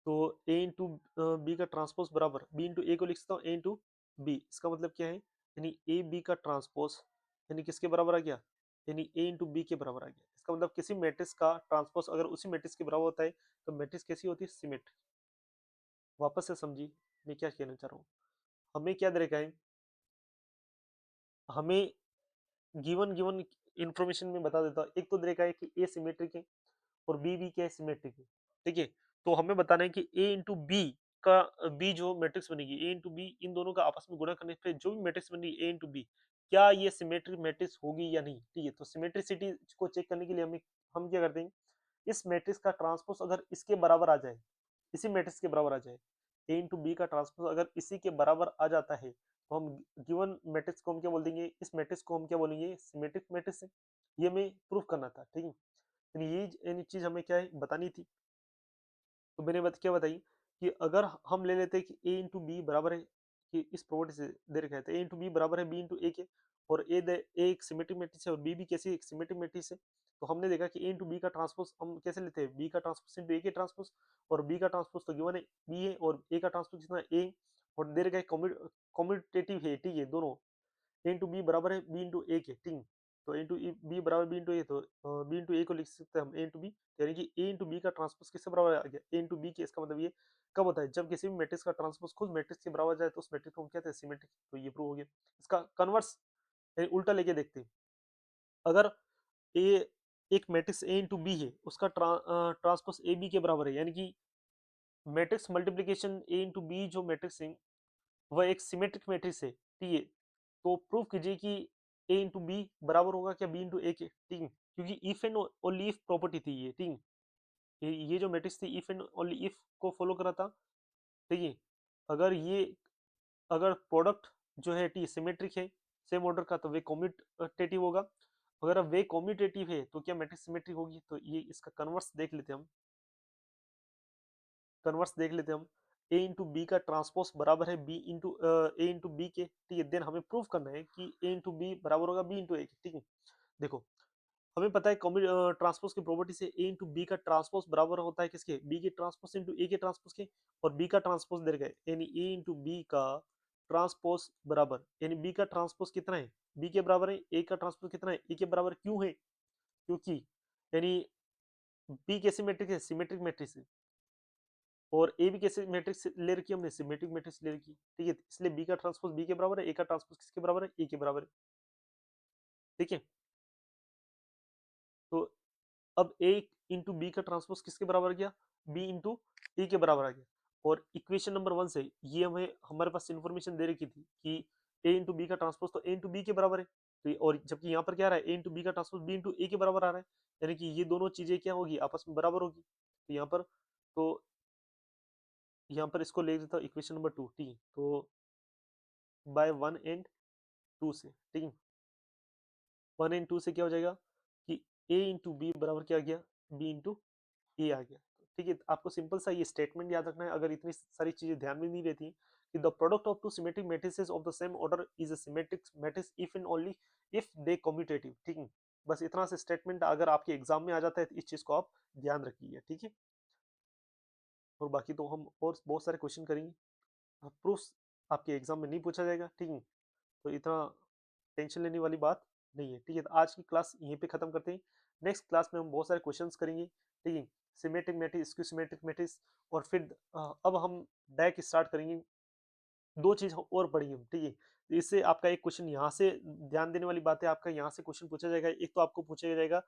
तो ए इंटू बी का ट्रांसपोज बराबर बी इंटू ए को लिख सकता हूँ ए इंटू बी, इसका मतलब क्या है, यानी ए बी का ट्रांसपोज यानी किसके बराबर आ गया, यानी ए इंटू बी के बराबर आ गया। इसका मतलब किसी मैट्रिक्स का ट्रांसपोज अगर उसी मैट्रिक्स के बराबर होता है तो मैट्रिक्स कैसी होती है, सिमेट्रिक। वापस से समझिए मैं क्या कहना चाह रहा हूँ। हमें क्या दे रखा है, हमें गिवन गिवन इंफॉर्मेशन में बता देता हूँ। एक तो दे रखा है कि ए सिमेट्रिक है और बी भी क्या है, सिमेट्रिक है। ठीक है, तो हमें बताना है कि ए इंटू बी का, बी जो मैट्रिक्स बनेगी ए इंटू बी, इन दोनों का आपस में गुणा करने पे जो भी मैट्रिक्स बनेगी ए इंटू बी, क्या ये सिमेट्रिक मैट्रिक्स होगी या नहीं। ठीक है, तो सिमेट्रिसिटी को चेक करने के लिए हम क्या करते हैं, इस मैट्रिक्स का ट्रांसपोज अगर इसके बराबर आ जाए, इसी मैट्रिक्स के बराबर आ जाए, ए इंटू बी का ट्रांसपोज अगर इसी के बराबर आ जाता है तो हम गिवन मैट्रिक्स को हम क्या बोल देंगे, इस मैट्रिक्स को हम क्या बोलेंगे, सिमेट्रिक मैट्रिक्स है। ये हमें प्रूफ करना था। ठीक है, यानी ये चीज हमें क्या है बतानी थी। तो मैंने क्या बताई कि अगर हम ले लेते हैं कि ए इंटू बी बराबर है, कि इस प्रॉपर्टी से दे रखा है तो ए इंटू बी बराबर है बी इंटू ए के, और ए एक सिमेट्रिक मैट्रिक्स है और बी भी कैसी एक सिमेट्रिक मैट्रिक्स है। तो हमने देखा कि ए इंटू बी का ट्रांसपोज हम कैसे लेते हैं, बी का ट्रांसपोज इंटू ए के ट्रांसपोज, और बी का ट्रांसपोज तो गिवन है बी है और ए का ट्रांसपोज कितना ए, और दे रखा है कम्यूटेटिव है। ठीक है, दोनों ए इंटू बी बराबर है बी इंटू ए के। ठीक, तो ए इंटू बी बराबर बी इंटू ए, तो बी इंटू ए को लिख सकते हैं हम ए इंटू बी, यानी कि ए इंटू बी का ट्रांसपोज किससे बराबर आ गया, ए इंटू बी के। इसका मतलब ये कब होता है, जब किसी भी मैट्रिक्स का ट्रांसपोज खुद मैट्रिक्स के बराबर जाए तो उस मैट्रिक्स को हम कहते हैं सिमेट्रिक। तो ये प्रूव हो गया। इसका कन्वर्स यानी उल्टा लेके देखते हैं, अगर ए एक मैट्रिक्स ए इंटू बी है, उसका ट्रांसपोज ए बी के बराबर है, यानी कि मैट्रिक्स मल्टीप्लीकेशन ए इंटू बी जो मैट्रिक्स है वह एक सिमेट्रिक मैट्रिक्स है। ठीक है, तो प्रूव कीजिए कि ए इंटू बी बराबर होगा क्या बी इंटू ए के। ठीक है, क्योंकि if and only if property थी ये। ठीक है, ये जो मैट्रिक्स थी इफ एंड ओनली इफ को फॉलो करा था। ठीक है, अगर ये अगर प्रोडक्ट जो है टी सिमेट्रिक है सेम ऑर्डर का तो वे कॉम्यूटेटिव होगा, अगर वे कॉम्यूटेटिव है तो क्या मैट्रिक्स सिमेट्रिक होगी। तो ये इसका कन्वर्स देख लेते हैं हम, कन्वर्स देख लेते हैं हम। ए इंटू बी का ट्रांसपोज बराबर है बी इंटू ए इंटू बी के। ठीक है, देन हमें प्रूव करना है कि ए इंटू बी बराबर होगा बी इंटू ए के। ठीक है, देखो हमें पता है ट्रांसपोज की प्रॉपर्टी से ए इंटू बी का ट्रांसपोज बराबर होता है किसके, बी के ट्रांसपोज इंटू ए के ट्रांसपोज के, और बी का ट्रांसपोज दे गए यानी ए इंटू बी का ट्रांसपोज बराबर, यानी बी का ट्रांसपोज कितना है, बी के बराबर है, ए का ट्रांसपोज कितना है, ए के बराबर। क्यों है, क्योंकि यानी बी कैसी मैट्रिक्स है, सिमेट्रिक मैट्रिक्स है, और ए भी कैसे मैट्रिक्स ले रखी है हमने, सिमेट्रिक मैट्रिक्स ले रखी है। ठीक है, इसलिए बी का ट्रांसपोज बी के बराबर है, ए का ट्रांसपोज किसके बराबर है, ए के बराबर है। ठीक है, तो अब ए इंटू बी का ट्रांसपोज किसके बराबर गया, बी इंटू ए के बराबर आ गया। और इक्वेशन नंबर 1 से ये हमें हमारे पास इंफॉर्मेशन दे रखी थी कि ए इंटू बी का ट्रांसपोज तो ए इंटू बी के बराबर है, तो और जबकि यहाँ पर क्या आ रहा है, ए इंटू बी का ट्रांसपोज बी इंटू ए के बराबर आ रहा है, यानी कि ये दोनों चीजें क्या होगी, आपस में बराबर होगी। तो यहाँ पर, तो यहाँ पर इसको ले देता हूँ इक्वेशन नंबर 2। ठीक है, तो बाय 1 और 2 से। ठीक है, 1 और 2 से क्या हो जाएगा कि ए इंटू बी बराबर क्या आ गया, बी इंटू ए आ गया। ठीक है, आपको सिंपल सा ये स्टेटमेंट याद रखना है, अगर इतनी सारी चीजें ध्यान में नहीं रहती कि the product of two symmetric matrices of the same order is a symmetric matrix if and only if they commutative. ठीक है, बस इतना से स्टेटमेंट अगर आपके एग्जाम में आ जाता है तो इस चीज को आप ध्यान रखिए। ठीक है, और बाकी तो हम और बहुत सारे क्वेश्चन करेंगे, प्रूफ आपके एग्जाम में नहीं पूछा जाएगा। ठीक है, तो इतना टेंशन लेने वाली बात नहीं है। ठीक है, तो आज की क्लास यहीं पे खत्म करते हैं। नेक्स्ट क्लास में हम बहुत सारे क्वेश्चंस करेंगे। ठीक है, symmetric matrix, skew symmetric matrix, और फिर अब हम डायक स्टार्ट करेंगे। दो चीज और पढ़ेंगे हम। ठीक है, तो इससे आपका एक क्वेश्चन यहाँ से ध्यान देने वाली बात है, आपका यहाँ से क्वेश्चन पूछा जाएगा। एक तो आपको पूछा जाएगा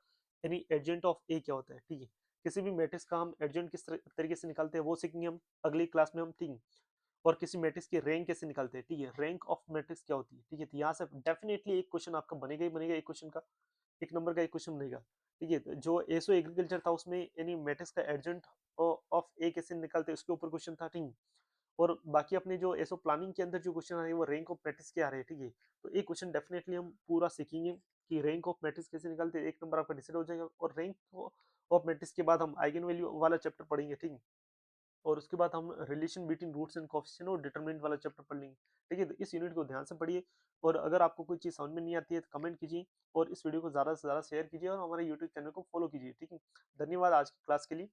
यानी एडजेंट ऑफ ए क्या होता है। ठीक है, किसी भी मैट्रिक्स का हम एडजेंट किस तरीके से निकालते हैं वो सीखेंगे हम अगली क्लास में हम। ठीक है, और किसी मैट्रिक्स की रैंक कैसे निकालते हैं। ठीक है, रैंक ऑफ मैट्रिक्स क्या होती है। ठीक है, तो यहाँ से डेफिनेटली एक क्वेश्चन आपका बनेगा ही बनेगा, एक क्वेश्चन का, एक नंबर का एक क्वेश्चन बनेगा। ठीक है, तो जो एसो एग्रीकल्चर था उसमें यानी मैट्रिक्स का एडजेंट ऑफ ए कैसे निकालते हैं उसके ऊपर क्वेश्चन था। ठीक है, और बाकी अपने जो एसो प्लानिंग के अंदर जो क्वेश्चन आ रहे हैं वो रैंक ऑफ मैट्रिक्स के आ रहे हैं। ठीक है, तो एक क्वेश्चन डेफिनेटली हम पूरा सीखेंगे कि रैंक ऑफ मैट्रिक्स कैसे निकालते हैं, एक नंबर आपका डिसाइड हो जाएगा। और रैंक ऑफ मैट्रिक्स के बाद हम आइगन वैल्यू वाला चैप्टर पढ़ेंगे। ठीक है, और उसके बाद हम relation between roots and coefficient और डिटरमिनेंट वाला चैप्टर पढ़ लेंगे। ठीक है, तो इस यूनिट को ध्यान से पढ़िए, और अगर आपको कोई चीज़ समझ में नहीं आती है तो कमेंट कीजिए, और इस वीडियो को ज़्यादा से ज़्यादा शेयर कीजिए, और हमारे यूट्यूब चैनल को फॉलो कीजिए। ठीक है, धन्यवाद आज की क्लास के लिए।